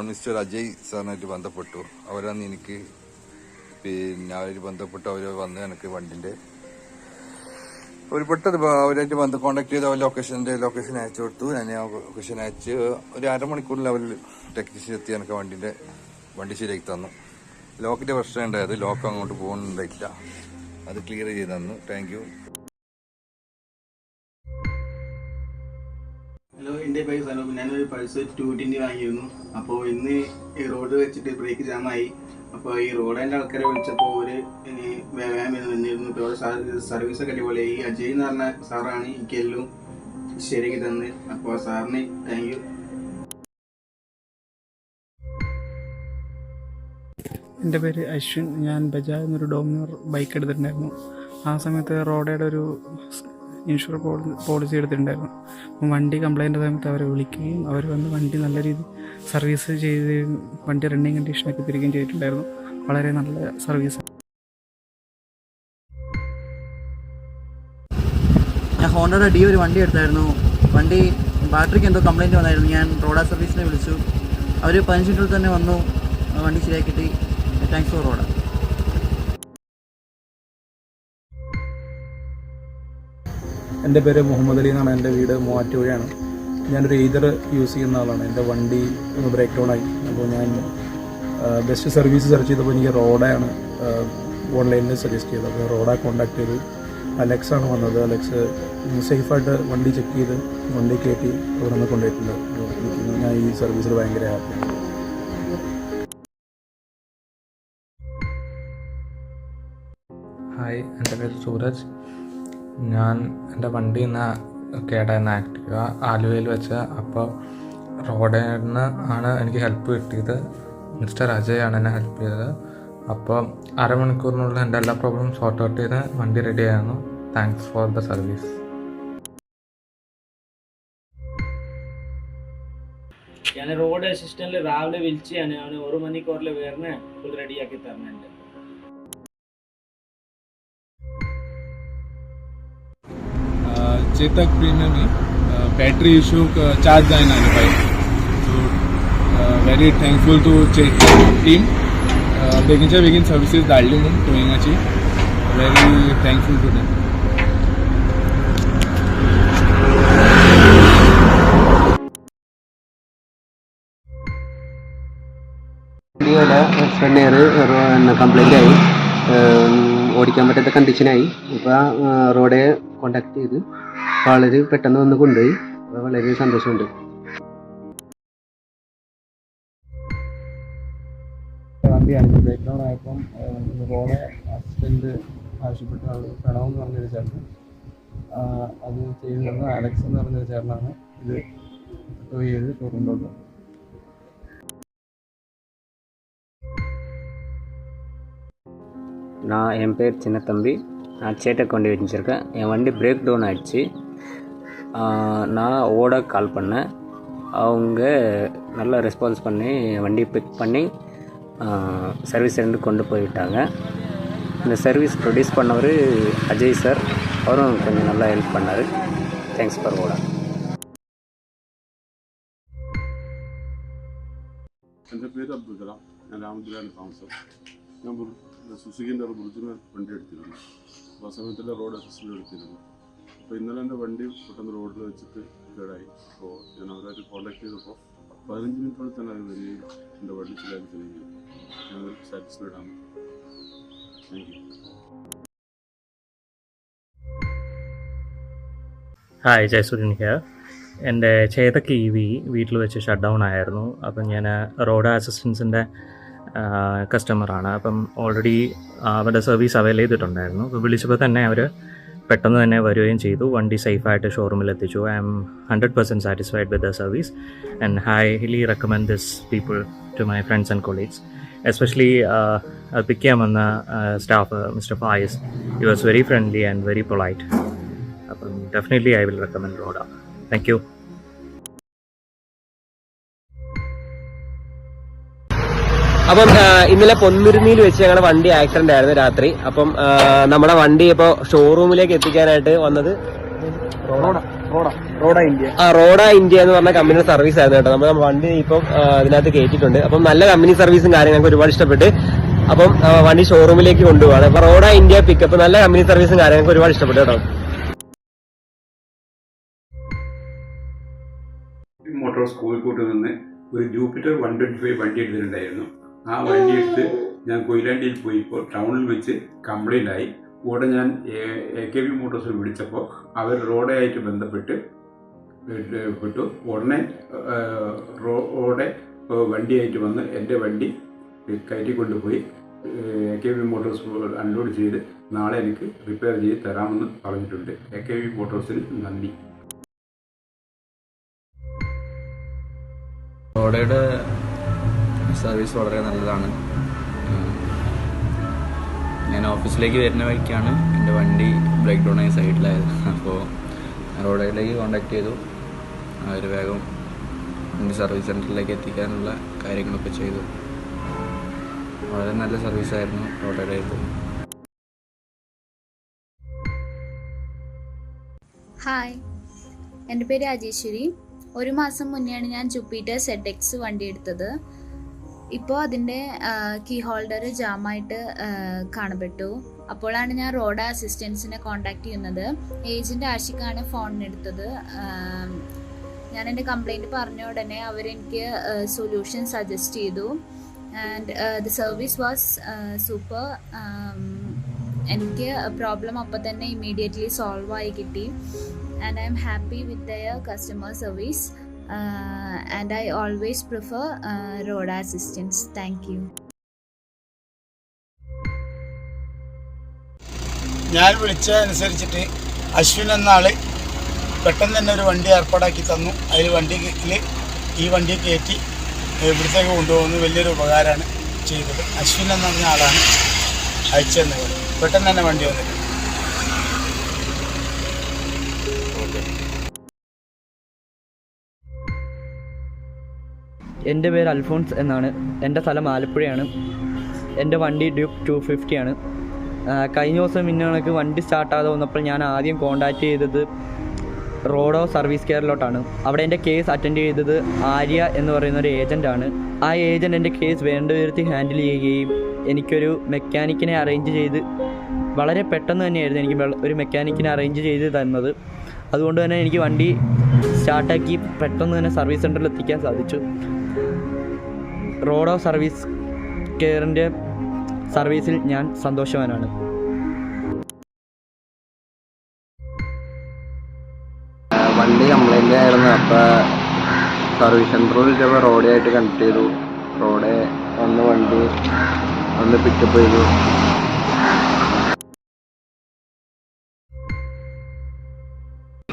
മിസ്റ്റർ അജയ് സാറിനായിട്ട് ബന്ധപ്പെട്ടു. അവരാണ് എനിക്ക് അവർ ബന്ധപ്പെട്ടു. അവർ വന്ന് എനിക്ക് വണ്ടിൻ്റെ ഒരു പെട്ടെന്ന് അവരായിട്ട് കോൺടാക്ട് ചെയ്ത് അവർ ലൊക്കേഷൻ അയച്ചു കൊടുത്തു. ഞാൻ ആ ലൊക്കേഷൻ അയച്ച് ഒരു അരമണിക്കൂറിൽ അവർ ടെക്നീഷ്യൻ എത്തി എനിക്ക് വണ്ടി ശരിയാക്കി തന്നു. ലോക്കിൻ്റെ പ്രശ്നം ഉണ്ടായത്, ലോക്ക് അങ്ങോട്ട് പോകുന്നുണ്ടായിട്ടില്ല. അത് ക്ലിയർ ചെയ്ത് തന്നു. Thank U. ഹലോ, എൻ്റെ പേര് സനൂപ്. ഞാനൊരു പൾസർ 220 വാങ്ങിയിരുന്നു. അപ്പോൾ ഇന്ന് ഈ റോഡ് വെച്ചിട്ട് ബ്രേക്ക് ജാമായി. അപ്പോൾ ഈ റോഡിൻ്റെ ആൾക്കാരെ വിളിച്ചപ്പോൾ ഒരു വേഗം വന്നിരുന്നു. ഇപ്പോൾ സർവീസൊക്കെ അടിപൊളി. ഈ അജയ് എന്ന് പറഞ്ഞ സാറാണ് എനിക്കെല്ലാം ശരിയാക്കി തന്നത്. അപ്പോൾ സാറിന് താങ്ക് യു. എൻ്റെ പേര് അശ്വിൻ. ഞാൻ ബജാജ് എന്നൊരു ഡോമിനോർ ബൈക്ക് എടുത്തിട്ടുണ്ടായിരുന്നു. ആ സമയത്ത് റോഡയുടെ ഒരു ഇൻഷുർ പോളിസി എടുത്തിട്ടുണ്ടായിരുന്നു. അപ്പം വണ്ടി കംപ്ലൈൻ്റ് സമയത്ത് അവരെ വിളിക്കുകയും അവർ വന്ന് വണ്ടി നല്ല രീതിയിൽ സർവീസ് ചെയ്ത് വണ്ടി റണ്ണിങ് കണ്ടീഷനൊക്കെ തിരികെയും ചെയ്തിട്ടുണ്ടായിരുന്നു. വളരെ നല്ല സർവീസ്. ഞാൻ ഹോണ്ടയുടെ ഡി ഒരു വണ്ടി എടുത്തായിരുന്നു. വണ്ടി ബാറ്ററിക്ക് എന്തോ കംപ്ലൈൻറ്റ് വന്നായിരുന്നു. ഞാൻ റോഡ സർവീസിനെ വിളിച്ചു. അവർ 15 മിനിറ്റിൽ തന്നെ വന്നു വണ്ടി ശരിയാക്കിയിട്ട്. Thanks for Rodda. എൻ്റെ പേര് മുഹമ്മദ് അലി എന്നാണ്. എൻ്റെ വീട് മൂവാറ്റുപുഴയാണ്. ഞാനൊരു ഈതർ യൂസ് ചെയ്യുന്ന ആളാണ്. എൻ്റെ വണ്ടി ഒന്ന് ബ്രേക്ക് ഡൗൺ ആയി. അപ്പോൾ ഞാൻ ബെസ്റ്റ് സർവീസ് സെർച്ച് ചെയ്തപ്പോൾ എനിക്ക് റോഡയാണ് ഓൺലൈനിൽ സജസ്റ്റ് ചെയ്തത്. അപ്പോൾ റോഡ കോൺടാക്ട് ചെയ്തു. അലക്സ് ആണ് വന്നത്. അലക്സ് സേഫായിട്ട് വണ്ടി ചെക്ക് ചെയ്ത് വണ്ടി കയറ്റി അവിടെ നിന്ന് കൊണ്ടുപോയിട്ടുണ്ട്. ഞാൻ ഈ സർവീസിൽ ഭയങ്കര ഹാപ്പിയാണ്. ഹായ്, എൻ്റെ പേര് സൂരജ്. ഞാൻ എൻ്റെ വണ്ടി ഇന്ന് കേടായിരുന്ന ആക്റ്റീവ ആലുവയിൽ വെച്ച്. അപ്പോൾ റോഡിൽ നിന്ന് ആണ് എനിക്ക് ഹെൽപ്പ് കിട്ടിയത്. മിസ്റ്റർ അജയ് ആണ് എന്നെ ഹെൽപ്പ് ചെയ്തത്. അപ്പോൾ അരമണിക്കൂറിനുള്ളിൽ എൻ്റെ എല്ലാ പ്രോബ്ലം സോർട്ട് ഔട്ട് ചെയ്ത് വണ്ടി റെഡി ആയിരുന്നു. Thanks for the service. ഞാൻ റോഡ് അസിസ്റ്റന്റിൽ രാവിലെ വിളിച്ച് ഞാൻ 1 മണിക്കൂറിൽ വരണേ ഫുൾ റെഡിയാക്കി തരണുണ്ട്. चेतक प्रीमियम में battery issue charge 995. So very thankful to Chetak team. बेगीन सर्विसेस धाडली म्हणून टोइंगाची. Very thankful to them. Front air complaint ആയി, ഓടിക്കാൻ പറ്റാത്ത കണ്ടീഷനായി. ഇപ്പോൾ റോഡെ കോണ്ടാക്ട് ചെയ്ത് വളരെ പെട്ടെന്ന് വന്ന് കൊണ്ടുപോയി. അപ്പോൾ വളരെ സന്തോഷമുണ്ട്. വണ്ടിയാണ് ബ്രേക്ക് ഡൗൺ ആയപ്പം റോഡ് അസിസ്റ്റൻ്റ് ആവശ്യപ്പെട്ട് അവർ പ്രണവെന്ന് പറഞ്ഞൊരു ചേട്ടൻ അത് ചെയ്യുന്നത് അലക്സ് എന്ന് പറഞ്ഞൊരു ചേട്ടനാണ് ഇത് ടോ ചെയ്ത് ഷോറൂമിലോട്ട്. என் பேர் சின்னத்தம்பி. நான் சேட்டக் வண்டி வச்சுருக்கேன். என் வண்டி பிரேக் டவுன் ஆகிடுச்சு. நான் ஓட கால் பண்ணேன். அவங்க நல்லா ரெஸ்பான்ஸ் பண்ணி வண்டி பிக் பண்ணி சர்வீஸ் சென்டர் கொண்டு போய் விட்டாங்க. இந்த சர்வீஸ் ப்ரொடியூஸ் பண்ணவர் அஜய் சார், அவரும் கொஞ்சம் நல்லா ஹெல்ப் பண்ணார். தேங்க்ஸ் ஃபார் ஓடா. എൻ്റെ പേര് അബ്ദുൽ കലാം. ഞാൻ രാമപുരയാണ് താമസം. ഞാൻ സുസുക്കിൻ്റെ ബുർജിന് വണ്ടി എടുത്തിരുന്നു. അപ്പോൾ ആ സമയത്തുള്ള റോഡ് അസിസ്റ്റൻ്റ് എടുത്തിരുന്നു. അപ്പോൾ ഇന്നലെ എൻ്റെ വണ്ടി പെട്ടെന്ന് റോഡിൽ വെച്ചിട്ട് കേടായി. അപ്പോൾ ഞാൻ അവരായിട്ട് കോൺടാക്ട് ചെയ്തപ്പോൾ 15 മിനിറ്റോടെ തന്നെ അത് വരികയും എൻ്റെ വണ്ടി ശരിയാക്കി തരികയും ഞാൻ സാറ്റിസ്ഫൈഡ് ആണ്. Thank you. Hi, Jayasuryan here. എൻ്റെ ചേതക്ക് EV വീട്ടിൽ വെച്ച് ഷട്ട് ഡൗൺ ആയിരുന്നു. അപ്പം ഞാൻ റോഡ് അസിസ്റ്റൻസിൻ്റെ കസ്റ്റമറാണ്. അപ്പം ഓൾറെഡി അവരുടെ സർവീസ് അവൈൽ ചെയ്തിട്ടുണ്ടായിരുന്നു. അപ്പോൾ വിളിച്ചപ്പോൾ തന്നെ അവർ പെട്ടെന്ന് തന്നെ വരികയും ചെയ്തു. വണ്ടി സേഫായിട്ട് ഷോറൂമിൽ എത്തിച്ചു. I am 100% satisfied with the service and highly recommend this people to my friends and colleagues. Especially pick ചെയ്യാൻ വന്ന staff mister Faiz, he was very friendly and very polite. അപ്പം definitely I will recommend Roda. Thank you. അപ്പം ഇന്നലെ പൊന്മുരുന്നിയിൽ വെച്ച് ഞങ്ങളുടെ വണ്ടി accident ആയിരുന്നു രാത്രി. അപ്പം നമ്മുടെ വണ്ടി ഇപ്പോൾ ഷോറൂമിലേക്ക് എത്തിക്കാനായിട്ട് വന്നത് റോഡ ഇന്ത്യ എന്ന് പറഞ്ഞ കമ്പനിയുടെ സർവീസ് ആയിരുന്നു കേട്ടോ. നമ്മൾ വണ്ടി ഇപ്പം അതിനകത്ത് കയറ്റിയിട്ടുണ്ട്. അപ്പം നല്ല കമ്പനി സർവീസും കാര്യം ഞങ്ങൾക്ക് ഒരുപാട് ഇഷ്ടപ്പെട്ട്. അപ്പം വണ്ടി ഷോറൂമിലേക്ക് കൊണ്ടുപോവാണ്. അപ്പൊ റോഡ ഇന്ത്യ പിക്കപ്പ് നല്ല കമ്പനി സർവീസും കാര്യം ഞങ്ങൾക്ക് ഒരുപാട് ഇഷ്ടപ്പെട്ടു കേട്ടോ. മോട്ടോഴ്സ് കോഴിക്കോട്ട് നിന്ന് ഒരു ജൂപ്പിറ്റർ 125 വണ്ടി എടുത്തിട്ടുണ്ടായിരുന്നു. ആ വണ്ടി എടുത്ത് ഞാൻ കൊയിലാണ്ടിയിൽ പോയിപ്പോൾ ടൗണിൽ വെച്ച് കംപ്ലൈൻ്റ് ആയി. കൂടെ ഞാൻ AKB മോട്ടോഴ്സിൽ വിളിച്ചപ്പോൾ അവർ റോഡായിട്ട് ബന്ധപ്പെട്ട് ഉടനെ റോഡ് വണ്ടിയായിട്ട് വന്ന് എൻ്റെ വണ്ടി കയറ്റിക്കൊണ്ടുപോയി AKB മോട്ടോഴ്സ് അൺലോഡ് ചെയ്ത് നാളെ എനിക്ക് റിപ്പയർ ചെയ്ത് തരാമെന്ന് പറഞ്ഞിട്ടുണ്ട്. AKB മോട്ടോഴ്സിന് നന്ദി. റോഡയുടെ സർവീസ് വളരെ നല്ലതാണ്. ഞാൻ ഓഫീസിലേക്ക് വരുന്ന വഴിക്കാണ് എൻ്റെ വണ്ടി ബ്രേക്ക് ഡൗൺ ആയ സൈഡിലായത്. അപ്പോൾ റോഡയിലേക്ക് കോൺടാക്ട് ചെയ്തു. അവർ വേഗം വണ്ടി സർവീസ് സെൻറ്ററിലേക്ക് എത്തിക്കാനുള്ള കാര്യങ്ങളൊക്കെ ചെയ്തു. വളരെ നല്ല സർവീസായിരുന്നു റോഡയുടെ. ഹായ്, എൻ്റെ പേര് രാജേശ്വരി. 1 മാസം മുന്നെയാണ് ഞാൻ ജൂപ്പിറ്റർ ZX വണ്ടി എടുത്തത്. ഇപ്പോൾ അതിൻ്റെ കീ ഹോൾഡർ ജാമായിട്ട് കാണപ്പെട്ടു. അപ്പോഴാണ് ഞാൻ റോഡ് അസിസ്റ്റൻസിനെ കോൺടാക്ട് ചെയ്യുന്നത്. ഏജൻറ്റ് ആഷിഖാണ് ഫോണിനെടുത്തത്. ഞാൻ എൻ്റെ കംപ്ലൈൻറ്റ് പറഞ്ഞ ഉടനെ അവരെനിക്ക് സൊല്യൂഷൻ സജസ്റ്റ് ചെയ്തു. And the service was super. എനിക്ക് പ്രോബ്ലം അപ്പോൾ തന്നെ ഇമ്മീഡിയറ്റ്ലി സോൾവ് ആയി കിട്ടി. And I'm happy with their customer service and I always prefer road assistance. Thank you. ഞാൻ വിളിച്ച അനുസരിച്ചിട്ട് അശ്വിൻ എന്ന ആൾ പെട്ടെന്ന് തന്നെ ഒരു വണ്ടി ഏർപ്പാടാക്കി തന്നു. അതിൽ ഈ വണ്ടി കയറ്റി ഇവിടത്തേക്ക് കൊണ്ടുപോകുന്ന വലിയൊരു ഉപകാരമാണ് ചെയ്തത്. അശ്വിൻ എന്ന് പറഞ്ഞ ആളാണ് അയച്ചതെന്ന് പെട്ടെന്ന് തന്നെ വണ്ടി വന്നിട്ട്. എൻ്റെ പേര് അൽഫോൺസ് എന്നാണ്. എൻ്റെ സ്ഥലം ആലപ്പുഴയാണ്. എൻ്റെ വണ്ടി ഡ്യൂക്ക് 250 ആണ്. കഴിഞ്ഞ ദിവസം കണക്ക് വണ്ടി സ്റ്റാർട്ടാകാതെ വന്നപ്പോൾ ഞാൻ ആദ്യം കോൺടാക്റ്റ് ചെയ്തത് റോഡോ സർവീസ് കെയറിലോട്ടാണ്. അവിടെ എൻ്റെ കേസ് അറ്റൻഡ് ചെയ്തത് ആര്യ എന്ന് പറയുന്ന ഒരു ഏജൻ്റാണ്. ആ ഏജൻറ്റ് എൻ്റെ കേസ് വേണ്ട വിധത്തിൽ ഹാൻഡിൽ ചെയ്യുകയും എനിക്കൊരു മെക്കാനിക്കിനെ അറേഞ്ച് ചെയ്ത് വളരെ പെട്ടെന്ന് തന്നെയായിരുന്നു എനിക്ക് ഒരു മെക്കാനിക്കിനെ അറേഞ്ച് ചെയ്ത് തന്നത്. അതുകൊണ്ട് തന്നെ എനിക്ക് വണ്ടി സ്റ്റാർട്ടാക്കി പെട്ടെന്ന് തന്നെ സർവീസ് സെൻറ്ററിൽ എത്തിക്കാൻ സാധിച്ചു. റോഡോ സർവീസ് കെയറിൻ്റെ സർവീസിൽ ഞാൻ സന്തോഷവാനാണ്. വണ്ടി കംപ്ലൈൻ്റ് ആയിരുന്നു. അപ്പോൾ സർവീസ് സെൻറ്ററിൽ വിളിച്ചപ്പോൾ റോഡായിട്ട് കണക്ട് ചെയ്തു. റോഡ് വണ്ടി പിക്കപ്പ് ചെയ്തു.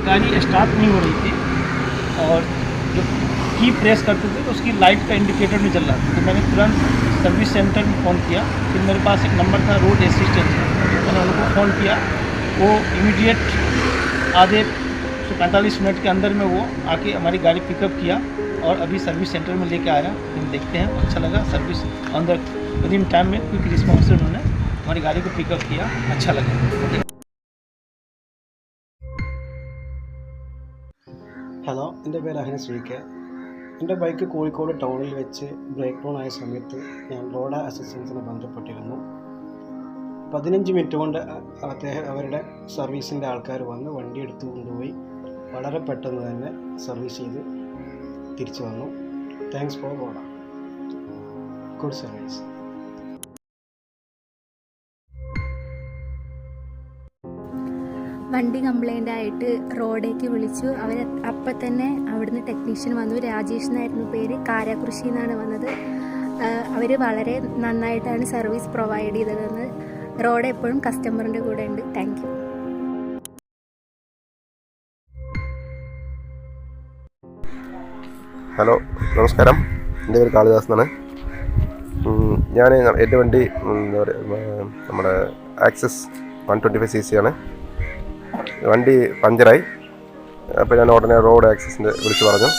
गाड़ी स्टार्ट नहीं हो रही थी और जो की प्रेस करते थे तो उसकी लाइट का इंडिकेटर नहीं चल रहा था। तो मैंने तुरंत सर्विस सेंटर में फ़ोन किया। फिर मेरे पास एक नंबर था रोड असिस्टेंट, मैंने उनको फ़ोन किया। वो इमीडिएट आधे से 45 मिनट के अंदर में वो आके हमारी गाड़ी पिकअप किया और अभी सर्विस सेंटर में लेके आया। हम देखते हैं, अच्छा लगा। सर्विस अंदर विदिन टाइम में क्विक रिस्पॉन्स से उन्होंने हमारी गाड़ी को पिकअप किया, अच्छा लगा। ഹലോ, എൻ്റെ പേര് അഹനസ് വി കെ. എൻ്റെ ബൈക്ക് കോഴിക്കോട് ടൗണിൽ വെച്ച് ബ്രേക്ക് ഡൗൺ ആയ സമയത്ത് ഞാൻ റോഡ് അസിസ്റ്റൻസിനെ ബന്ധപ്പെട്ടിരുന്നു. 15 മിനിറ്റ് കൊണ്ട് അവരുടെ സർവീസിൻ്റെ ആൾക്കാർ വന്ന് വണ്ടി എടുത്തു കൊണ്ടുപോയി വളരെ പെട്ടെന്ന് തന്നെ സർവീസ് ചെയ്ത് തിരിച്ചു വന്നു. Thanks for Roda, good service. വണ്ടി കംപ്ലൈൻ്റ് ആയിട്ട് റോഡേക്ക് വിളിച്ചു. അവർ അപ്പം തന്നെ അവിടുന്ന് ടെക്നീഷ്യൻ വന്നു. രാജേഷ് എന്നായിരുന്നു പേര്, കാരാകൃഷി എന്നാണ് വന്നത്. അവർ വളരെ നന്നായിട്ടാണ് സർവീസ് പ്രൊവൈഡ് ചെയ്തതെന്ന്. റോഡ് എപ്പോഴും കസ്റ്റമറിൻ്റെ കൂടെ ഉണ്ട്. Thank you. ഹലോ, നമസ്കാരം. എൻ്റെ പേര് കാളിദാസ് എന്നാണ്. ഞാൻ എൻ്റെ വണ്ടി എന്താ പറയുക, നമ്മുടെ ആക്സസ് 125cc ആണ്. വണ്ടി പഞ്ചറായി. അപ്പോൾ ഞാൻ ഉടനെ റോഡ് ആക്സസിൻ്റെ വിളിച്ച് പറഞ്ഞു.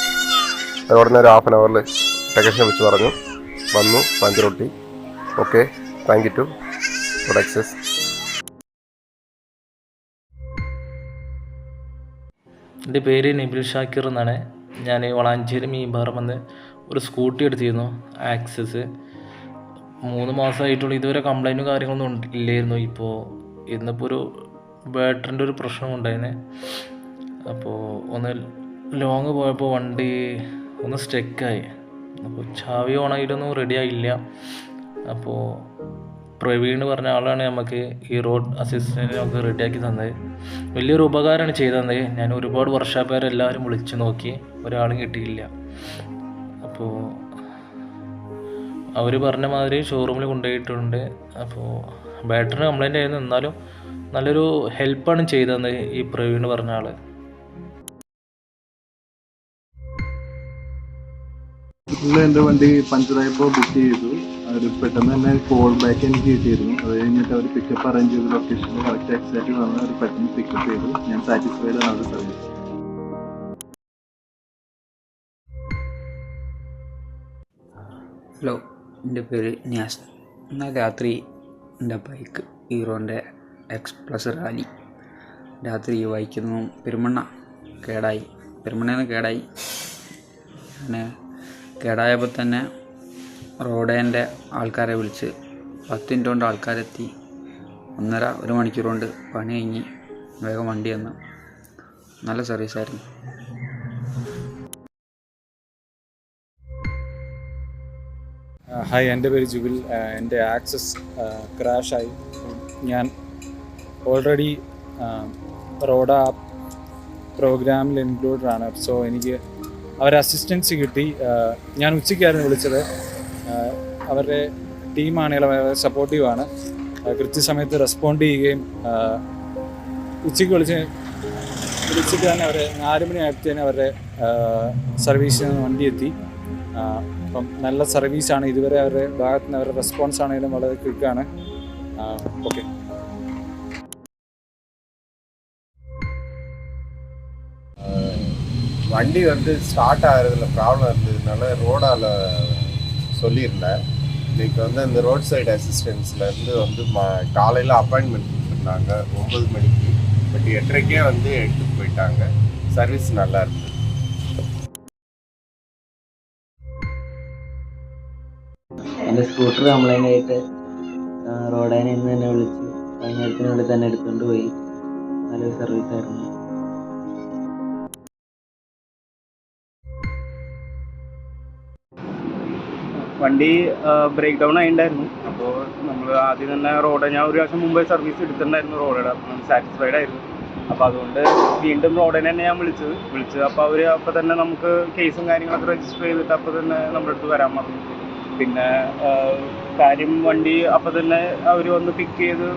ഉടനെ ഒരു 1/2 hour ടെക്നീഷ്യനെ വിളിച്ച് പറഞ്ഞു. വന്നു, പഞ്ചറൊട്ടി. Okay, thank you to road access. എൻ്റെ പേര് നിബിൽ ഷാക്കിർ എന്നാണ്. ഞാൻ വളാഞ്ചേരി മീൻപാറമെന്ന് ഒരു സ്കൂട്ടി എടുത്തിരുന്നു, ആക്സസ്. 3 മാസമായിട്ടുള്ളൂ. ഇതുവരെ കംപ്ലൈൻറ്റും കാര്യങ്ങളൊന്നും ഇല്ലായിരുന്നു. ഇന്നിപ്പോൾ ഒരു ബാറ്ററിൻ്റെ ഒരു പ്രശ്നം ഉണ്ടായിരുന്നു. അപ്പോൾ ഒന്ന് ലോങ് പോയപ്പോൾ വണ്ടി ഒന്ന് സ്റ്റക്കായി. അപ്പോൾ ചാവി ഓണായിട്ടൊന്നും റെഡി ആയില്ല. അപ്പോൾ പ്രവീൺ പറഞ്ഞ ആളാണ് നമുക്ക് ഈ റോഡ് അസിസ്റ്റൻറ്റ് നമുക്ക് റെഡിയാക്കി തന്നത്. വലിയൊരു ഉപകാരമാണ് ചെയ്തത്. ഞാൻ ഒരുപാട് വർഷാപ്പേരെല്ലാവരും വിളിച്ച് നോക്കി, ഒരാളും കിട്ടിയില്ല. അപ്പോൾ അവർ പറഞ്ഞ മാതിരി ഷോറൂമിൽ കൊണ്ടുപോയിട്ടുണ്ട്. അപ്പോൾ ബാറ്ററി കംപ്ലൈൻ്റ് ആയിരുന്നു, എന്നാലും നല്ലൊരു ഹെൽപ്പാണ് ചെയ്തത് ഈ പ്രവീൺ പറഞ്ഞ ആൾ. എൻ്റെ വണ്ടി പഞ്ചറായപ്പോൾ ബുക്ക് ചെയ്തു. അവർ പെട്ടെന്ന് തന്നെ കോൾ ബാക്ക് എനിക്ക് കിട്ടിയിരുന്നു. അത് കഴിഞ്ഞിട്ട് അവർ പിക്കപ്പ് അറേഞ്ച് ചെയ്ത് ലൊക്കേഷനിൽ കറക്റ്റ് എക്സാക്റ്റ് വന്ന് അവർ പെട്ടെന്ന് പിക്കപ്പ് ചെയ്തു. ഞാൻ സാറ്റിസ്ഫൈഡ് ആണ് അവരുടെ സർവീസ്. ഹലോ, എൻ്റെ പേര് നിയാസ്. എന്നാൽ രാത്രി എൻ്റെ ബൈക്ക് ഹീറോൻ്റെ എക്സ്പ്ലസ് റാലി രാത്രി ബൈക്കിൽ പെരുമണ്ണയിൽ കേടായി. ഞാൻ കേടായപ്പോൾ തന്നെ റോഡേൻ്റെ ആൾക്കാരെ വിളിച്ച് 10 മിനിറ്റ് കൊണ്ട് ആൾക്കാരെത്തി. 1.5 മണിക്കൂർ കൊണ്ട് പണി കഴിഞ്ഞ് വേഗം വണ്ടി വന്നു. നല്ല സർവീസായിരുന്നു. ഹായ്, എൻ്റെ പേര് ജുബിൽ. എൻ്റെ ആക്സസ് ക്രാഷായി. ഞാൻ ഓൾറെഡി റോഡ പ്രോഗ്രാമിൽ ഇൻക്ലൂഡഡ് ആണ്. സോ എനിക്ക് അവരുടെ അസിസ്റ്റൻസ് കിട്ടി. ഞാൻ ഉച്ചയ്ക്കായിരുന്നു വിളിച്ചത്. അവരുടെ ടീമാണെങ്കിലും വളരെ സപ്പോർട്ടീവാണ്. കൃത്യസമയത്ത് റെസ്പോണ്ട് ചെയ്യുകയും ഉച്ചയ്ക്ക് വിളിച്ച് വിളിച്ചിട്ട് തന്നെ അവർ 4 മണി ആയപ്പോൾ തന്നെ അവരുടെ സർവീസിൽ നിന്ന് വണ്ടി എത്തി. അപ്പം നല്ല സർവീസാണ്. ഇതുവരെ അവരുടെ ഭാഗത്ത് നിന്ന് അവരുടെ റെസ്പോൺസ് ആണെങ്കിലും വളരെ ക്വിക്കാണ്. ഓക്കെ. வண்டி ஸ்டார்ட் ஆகிறதுல ப்ராப்ளம் இருந்ததுனால ரோடால் சொல்லியிருந்தேன். இன்றைக்கி அந்த ரோட் சைடு அசிஸ்டன்ஸ்லேருந்து காலையில் அப்பாயின்மெண்ட் கொடுத்துருந்தாங்க 9 மணிக்கு. பட் 8:30க்கே எடுத்துகிட்டு போயிட்டாங்க. சர்வீஸ் நல்லா இருக்குது. എൻ്റെ സ്കൂട്ടർ കംപ്ലൈൻ്റ് ആയിട്ട് റോഡേനെ ഇന്ന് തന്നെ വിളിച്ച് 10 മിനിറ്റിനുള്ളിൽ തന്നെ എടുത്തുകൊണ്ട് പോയി. നല്ലൊരു സർവീസായിരുന്നു. വണ്ടി ബ്രേക്ക് ഡൗൺ ആയിട്ടുണ്ടായിരുന്നു. അപ്പോൾ നമ്മൾ ആദ്യം തന്നെ ഞാൻ ഒരു പ്രാവശ്യം മുമ്പേ സർവീസ് എടുത്തിട്ടുണ്ടായിരുന്നു റോഡയുടെ. അപ്പോൾ സാറ്റിസ്ഫൈഡ് ആയിരുന്നു. അപ്പോൾ അതുകൊണ്ട് വീണ്ടും റോഡിനെ തന്നെ ഞാൻ വിളിച്ചത്. അപ്പോൾ അവർ അപ്പോൾ തന്നെ നമുക്ക് കേസും കാര്യങ്ങളൊക്കെ രജിസ്റ്റർ ചെയ്തിട്ട് അപ്പോൾ തന്നെ നമ്മുടെ അടുത്ത് വരാൻ പറഞ്ഞു. പിന്നെ കാര്യം വണ്ടി അപ്പോൾ തന്നെ അവർ വന്ന് പിക്ക് ചെയ്ത്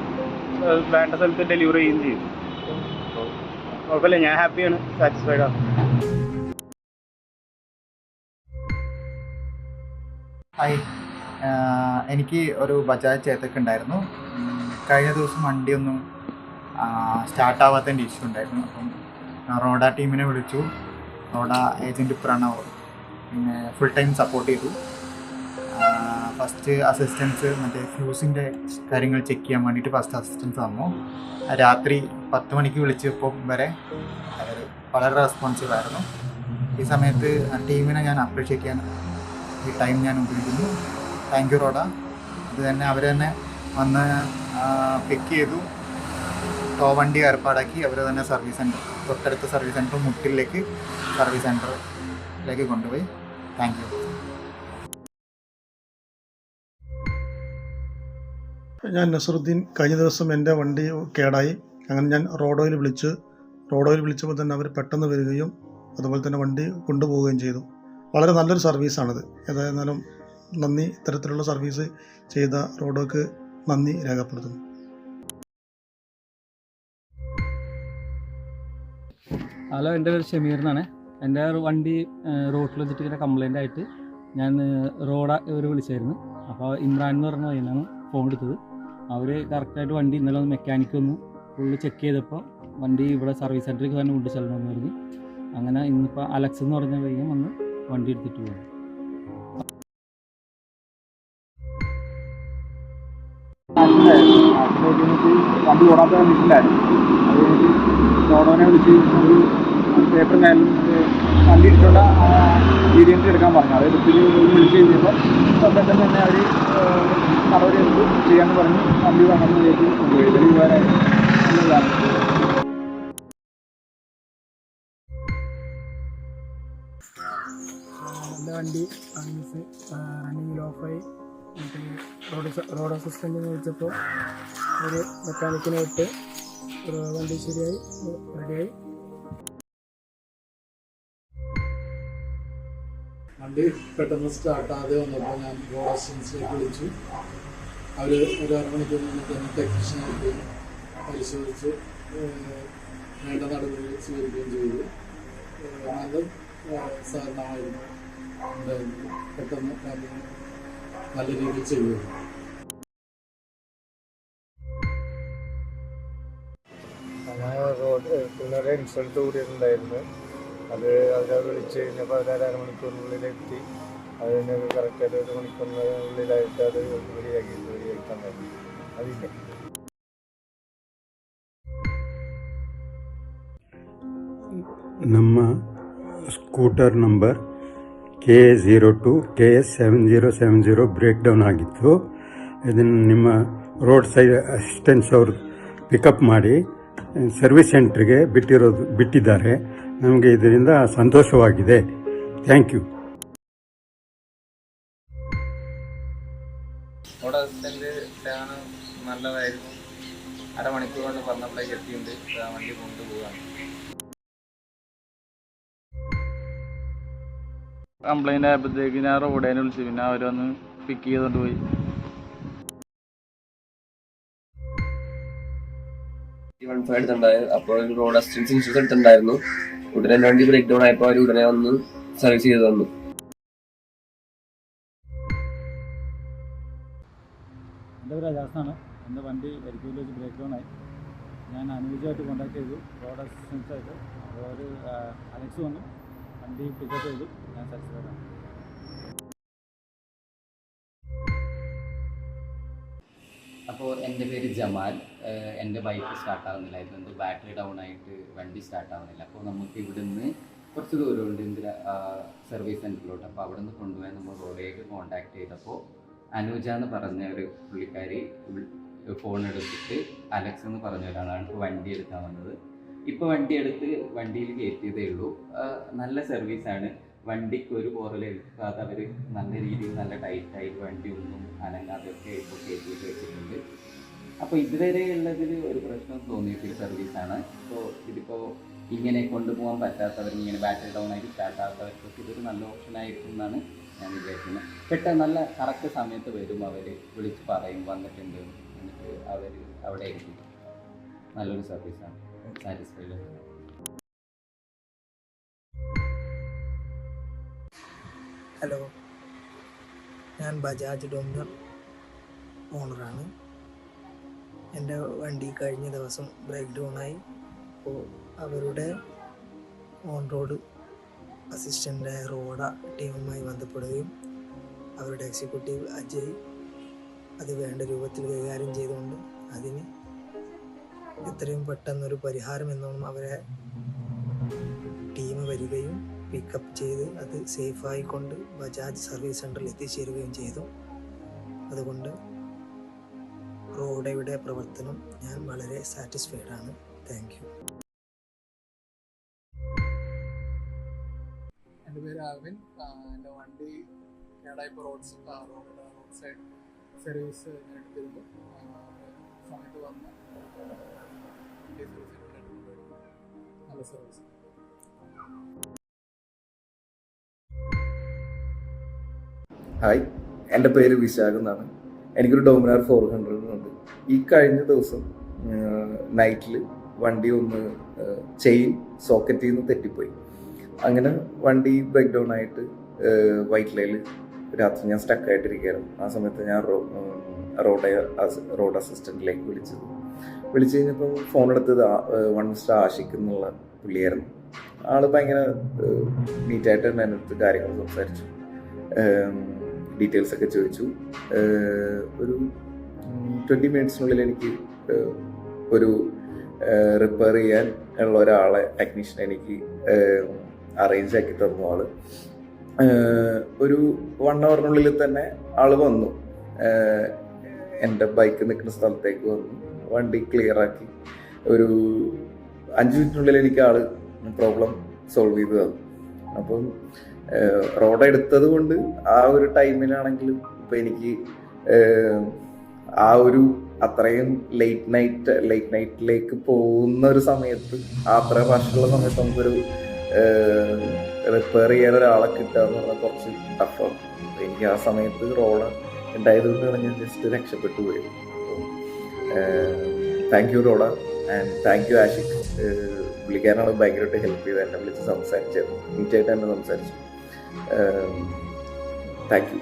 വേണ്ട സ്ഥലത്ത് ഡെലിവറി ചെയ്യുകയും ചെയ്തു. അപ്പോൾ കുഴപ്പമില്ല, ഞാൻ ഹാപ്പിയാണ്, സാറ്റിസ്ഫൈഡ് ആണ്. ഹായ്, എനിക്ക് ഒരു ബജാജ് ചേതക് ഉണ്ടായിരുന്നു. കഴിഞ്ഞ ദിവസം വണ്ടിയൊന്നും സ്റ്റാർട്ടാവാത്തതിൻ്റെ ഇഷ്യൂ ഉണ്ടായിരുന്നു. അപ്പം റോഡ ടീമിനെ വിളിച്ചു. റോഡ ഏജൻറ്റ് പ്രണവ് പിന്നെ ഫുൾ ടൈം സപ്പോർട്ട് ചെയ്തു. ഫസ്റ്റ് അസിസ്റ്റൻസ് മറ്റേ ഫ്യൂസിൻ്റെ കാര്യങ്ങൾ ചെക്ക് ചെയ്യാൻ വേണ്ടിയിട്ട് ഫസ്റ്റ് അസിസ്റ്റൻസ് തന്നു. രാത്രി 10 മണിക്ക് വിളിച്ചപ്പോൾ വരെ അവർ വളരെ റെസ്പോൺസീവ് ആയിരുന്നു. ഈ സമയത്ത് ടീമിനെ ഞാൻ അപ്രീഷിയേറ്റ് ചെയ്യാൻ ഈ ടൈം ഞാൻ ഉപയോഗിക്കുന്നു. Thank you Roda. അത് തന്നെ അവർ തന്നെ വന്ന് പിക്ക് ചെയ്തു, വണ്ടി ഏർപ്പാടാക്കി. അവർ തന്നെ സർവീസ് സെൻറ്റർ, തൊട്ടടുത്ത സർവീസ് സെൻറ്റർ മുട്ടിലേക്ക് സർവീസ് സെൻറ്ററിലേക്ക് കൊണ്ടുപോയി. Thank you. ഞാൻ നസറുദ്ദീൻ. കഴിഞ്ഞ ദിവസം എൻ്റെ വണ്ടി കേടായി. അങ്ങനെ ഞാൻ റോഡോയിൽ വിളിച്ചപ്പോൾ തന്നെ അവർ പെട്ടെന്ന് വരികയും അതുപോലെ തന്നെ വണ്ടി കൊണ്ടുപോവുകയും ചെയ്തു. വളരെ നല്ലൊരു സർവീസാണിത്. ഏതായിരുന്നാലും നന്ദി. ഇത്തരത്തിലുള്ള സർവീസ് ചെയ്ത റോഡോക്ക് നന്ദി രേഖപ്പെടുത്തുന്നു. ഹലോ, എൻ്റെ പേര് ഷമീർ എന്നാണ്. എൻ്റെ വണ്ടി റോഡിൽ വെച്ചിട്ട് ഇങ്ങനെ കംപ്ലൈൻ്റ് ആയിട്ട് ഞാൻ റോഡ വിളിച്ചായിരുന്നു. അപ്പോൾ ഇമ്രാൻ എന്ന് പറഞ്ഞ പയ്യനാണ് ഫോൺ എടുത്തത്. അവർ കറക്റ്റായിട്ട് വണ്ടി ഇന്നലെ ഒന്ന് മെക്കാനിക്ക് ഒന്ന് ഫുള്ള് ചെക്ക് ചെയ്തപ്പോൾ വണ്ടി ഇവിടെ സർവീസ് സെൻറ്ററിലേക്ക് തന്നെ കൊണ്ടു ചെല്ലണമെന്ന് പറഞ്ഞു. അങ്ങനെ ഇന്നിപ്പോൾ അലക്സ് എന്ന് പറഞ്ഞ പയ്യൻ വന്ന് വണ്ടി എടുത്തിട്ട് പോകും. വണ്ടി ഓടാത്ത വീട്ടിലായിരുന്നു. അത് ഓടോനെ വിളിച്ച് ഒരു പേപ്പറും കാര്യം വണ്ടി ഇട്ടുള്ള ഡീറ്റെയിൽസ് എടുക്കാൻ പറഞ്ഞു. അത് എടുത്തിട്ട് വിളിച്ച് കഴിഞ്ഞപ്പോൾ പെട്ടെന്ന് തന്നെ അവർ നടപടി എടുത്ത് ചെയ്യാമെന്ന് പറഞ്ഞ് വണ്ടി വന്നതിലേക്ക് കൊണ്ടുപോയി. ഇതിൽ വേറെ നല്ലതാണ്. എൻ്റെ വണ്ടി റണ്ണിങ്ങിൽ ഓഫായി. റോഡ് അസിസ്റ്റൻറ്റിനെ വിളിച്ചപ്പോൾ ഒരു മെക്കാനിക്കിനെ വിട്ട് വണ്ടി ശരിയായി റെഡിയായി. വണ്ടി പെട്ടെന്ന് സ്റ്റാർട്ടാതെ വന്നപ്പോൾ ഞാൻ റോഡ് അസിസ്റ്റൻസിലേക്ക് വിളിച്ചു. അവർ ഒരു അരമണിക്കൂർ മുന്നേ തന്നെ ടെക്നീഷ്യനായിട്ട് പരിശോധിച്ച് വേണ്ട നടപടികൾ സ്വീകരിക്കുകയും ചെയ്തു. നല്ല സഹകരണമായിരുന്നു ഉണ്ടായിരുന്നു. പെട്ടെന്ന് കാര്യങ്ങൾ നല്ല രീതിയിൽ ചെയ്തു. റോഡ് പിള്ളേരെ ഇൻഷുറൻസ് കൂടിയിട്ടുണ്ടായിരുന്നു. അവരെ വിളിച്ച് കഴിഞ്ഞപ്പോൾ അവർ അരമണിക്കൂറിനുള്ളിലെത്തി. അതിന് കറക്റ്റായിട്ട് 1 മണിക്കൂറിനുള്ളിലായിട്ട് അത് റെഡിയാക്കി തന്നായിരുന്നു. അതില്ല. ನಮ್ಮ scooter number KA02 KS7070 break down ಆಗಿತ್ತು. ಇದನ್ನು ನಿಮ್ಮ ರೋಡ್ ಸೈಡ್ ಅಸಿಸ್ಟೆನ್ಸ್ ಅವರು ಪಿಕಪ್ ಮಾಡಿ ಸರ್ವಿಸ್ ಸೆಂಟ್ರಿಗೆ ಬಿಟ್ಟಿದ್ದಾರೆ. ನಮಗೆ ಇದರಿಂದ ಸಂತೋಷವಾಗಿದೆ. Thank you. റോഡ് അസിസ്റ്റൻ്റ് നല്ലതായിരുന്നു. അരമണിക്കൂർ കൊണ്ട് പറഞ്ഞപ്പോഴേക്ക് എത്തിയിട്ടുണ്ട്. വണ്ടി കൊണ്ടുപോകാണ്. കംപ്ലൈൻ്റ് ആയപ്പോഴത്തേക്ക് ഞാൻ റോഡേനെ വിളിച്ചു. പിന്നെ അവർ വന്ന് പിക്ക് ചെയ്തുകൊണ്ട് പോയി. 15 എടുത്തിട്ടുണ്ടായത്. അപ്പോൾ ഒരു റോഡ് അസിസ്റ്റൻസ് ഇൻഷുറൻസ് എടുത്തിട്ടുണ്ടായിരുന്നു. ഉടനെ എൻ്റെ വണ്ടി ബ്രേക്ക് ഡൗൺ ആയപ്പോൾ അവർ ഉടനെ വന്ന് സർവീസ് ചെയ്ത് തന്നു. എൻ്റെ പേര് അജാസാണ്. എൻ്റെ വണ്ടി എരിക്കൂരിൽ വെച്ച് ബ്രേക്ക് ഡൗൺ ആയി. ഞാൻ അനുജുമായിട്ട് കോൺടാക്ട് ചെയ്തു, റോഡ് അസിസ്റ്റൻസ് ആയിട്ട്. അപ്പോൾ ഒരു അലക്സ് വന്നു, വണ്ടി പിക്കപ്പ് ചെയ്തു. ഞാൻ സാറ്റിസ്ഫൈഡ് ആണ്. അപ്പോൾ എൻ്റെ പേര് ജമാൽ. എൻ്റെ ബൈക്ക് സ്റ്റാർട്ടാവുന്നില്ലായിരുന്നു, എൻ്റെ ബാറ്ററി ഡൗൺ ആയിട്ട് വണ്ടി സ്റ്റാർട്ടാവുന്നില്ല. അപ്പോൾ നമുക്ക് ഇവിടുന്ന് കുറച്ച് ദൂരമുണ്ട് ഇന്ദിര സർവീസ് സെൻറ്ററിലോട്ട്. അപ്പോൾ അവിടെ നിന്ന് കൊണ്ടുപോയി നമ്മൾ റോഡിലേക്ക് കോൺടാക്ട് ചെയ്തപ്പോൾ അനുജ എന്ന് പറഞ്ഞ ഒരു പുള്ളിക്കാരി ഫോൺ എടുത്തിട്ട് അലക്സ് എന്ന് പറഞ്ഞ ഒരാളാണ് ഇപ്പോൾ വണ്ടി എടുക്കാൻ വന്നത്. ഇപ്പോൾ വണ്ടി എടുത്ത് വണ്ടിയിൽ കയറ്റിയതേ ഉള്ളൂ. നല്ല സർവീസാണ്. വണ്ടിക്ക് ഒരു പോറലേൽക്കാതെ അവർ നല്ല രീതിയിൽ നല്ല ടൈറ്റായിട്ട് വണ്ടി ഒന്നും അനങ്ങാതെയൊക്കെ ഇപ്പോൾ കയറ്റിയിട്ട് വെച്ചിട്ടുണ്ട്. അപ്പോൾ ഇതുവരെ ഉള്ളതിൽ ഒരു പ്രശ്നം തോന്നിയിട്ടൊരു സർവീസാണ്. ഇപ്പോൾ ഇതിപ്പോൾ ഇങ്ങനെ കൊണ്ടുപോകാൻ പറ്റാത്തവർ, ഇങ്ങനെ ബാറ്ററി ഡൗൺ ആയിട്ട് സ്റ്റാർട്ടാകാത്തവർക്കൊക്കെ ഇതൊരു നല്ല ഓപ്ഷൻ ആയിരിക്കും എന്നാണ് ഞാൻ വിചാരിക്കുന്നത്. പെട്ടെന്ന് നല്ല കറക്റ്റ് സമയത്ത് വരും, അവർ വിളിച്ച് പറയും വന്നിട്ടുണ്ട്, എന്നിട്ട് അവർ അവിടെ ആയിരിക്കും. നല്ലൊരു സർവീസാണ്. സാറ്റിസ്ഫൈഡ്. ഹലോ, ഞാൻ ബജാജ് ഡോമിനർ ഓണറാണ്. എൻ്റെ വണ്ടി കഴിഞ്ഞ ദിവസം ബ്രേക്ക് ഡൗണായി. അപ്പോൾ അവരുടെ ഓൺ റോഡ് അസിസ്റ്റൻ്റായ റോഡ ടീമുമായി ബന്ധപ്പെടുകയും അവരുടെ എക്സിക്യൂട്ടീവ് അജയ് അത് വേണ്ട രൂപത്തിൽ കൈകാര്യം ചെയ്തുകൊണ്ട് അതിന് എത്രയും പെട്ടെന്നൊരു പരിഹാരം എന്നോണം അവരെ ടീം വരികയും പിക്കപ്പ് ചെയ്ത് അത് സേഫായിക്കൊണ്ട് ബജാജ് സർവീസ് സെൻ്ററിൽ എത്തിച്ചേരുകയും ചെയ്തു. അതുകൊണ്ട് റോഡയുടെ പ്രവർത്തനം ഞാൻ വളരെ സാറ്റിസ്ഫൈഡ് ആണ്. Thank you. എൻ്റെ പേര് ആൽവിൻ. എൻ്റെ വണ്ടി കേടായപ്പോൾ റോഡ് സൈഡ് സർവീസ് ഞാൻ എടുത്തിരുന്നു. സമയത്ത് വന്ന് നല്ല സർവീസ്. ഹായ്, എൻ്റെ പേര് വിശാഖ് എന്നാണ്. എനിക്കൊരു ഡോമിനാർ 400 ഉണ്ട്. ഈ കഴിഞ്ഞ ദിവസം നൈറ്റിൽ വണ്ടി ഒന്ന് ചെയിൻ സോക്കറ്റിൽ നിന്ന് തെറ്റിപ്പോയി. അങ്ങനെ വണ്ടി ബ്രേക്ക് ഡൗൺ ആയിട്ട് വൈറ്റ് ലൈനിൽ രാത്രി ഞാൻ സ്റ്റക്കായിട്ടിരിക്കുകയായിരുന്നു. ആ സമയത്ത് ഞാൻ റോഡ് അസിസ്റ്റൻറ്റിലേക്ക് വിളിച്ചു കഴിഞ്ഞപ്പോൾ ഫോൺ എടുത്തത് 1 മിസ്റ്റർ ആഷിഖ് എന്നുള്ള പുള്ളിയായിരുന്നു. ആൾ ഭയങ്കര നീറ്റായിട്ട് തന്നെ എൻ്റെ അടുത്ത് കാര്യങ്ങൾ സംസാരിച്ചു, ഡീറ്റെയിൽസ് ഒക്കെ ചോദിച്ചു. ഒരു 20 മിനിറ്റ്സിനുള്ളിൽ എനിക്ക് ഒരു റിപ്പയർ ചെയ്യാൻ ഉള്ള ഒരാളെ ടെക്നീഷ്യനെ എനിക്ക് അറേഞ്ച് ആക്കി തന്നു. ആള് ഒരു 1 അവറിനുള്ളിൽ തന്നെ ആള് വന്നു, എൻ്റെ ബൈക്ക് നിൽക്കുന്ന സ്ഥലത്തേക്ക് വന്നു, വണ്ടി ക്ലിയർ ആക്കി. ഒരു 5 മിനിറ്റിനുള്ളിൽ എനിക്ക് ആള് പ്രോബ്ലം സോൾവ് ചെയ്ത് തന്നു. അപ്പം റോഡ് എടുത്തത് കൊണ്ട് ആ ഒരു ടൈമിലാണെങ്കിലും ഇപ്പം എനിക്ക് ആ ഒരു അത്രയും ലേറ്റ് നൈറ്റിലേക്ക് പോകുന്ന ഒരു സമയത്ത്, അത്ര റഷുള്ള സമയത്ത് നമുക്കൊരു റിപ്പയർ ചെയ്യാൻ ഒരാളെ കിട്ടുക എന്ന് പറഞ്ഞാൽ കുറച്ച് ടഫാണ്. അപ്പം എനിക്ക് ആ സമയത്ത് റോഡ് ഉണ്ടായതുകൊണ്ടാണ് ഞാൻ ജസ്റ്റ് രക്ഷപ്പെട്ടു പോയത്. Thank you Roda, and thank you Ashiq. പുള്ളിക്കാരനാണ് ഭയങ്കരമായിട്ട് ഹെൽപ്പ് ചെയ്ത് എന്നെ വിളിച്ച് സംസാരിച്ചത്, നീറ്റായിട്ട് എന്നെ സംസാരിച്ചു. Thank U.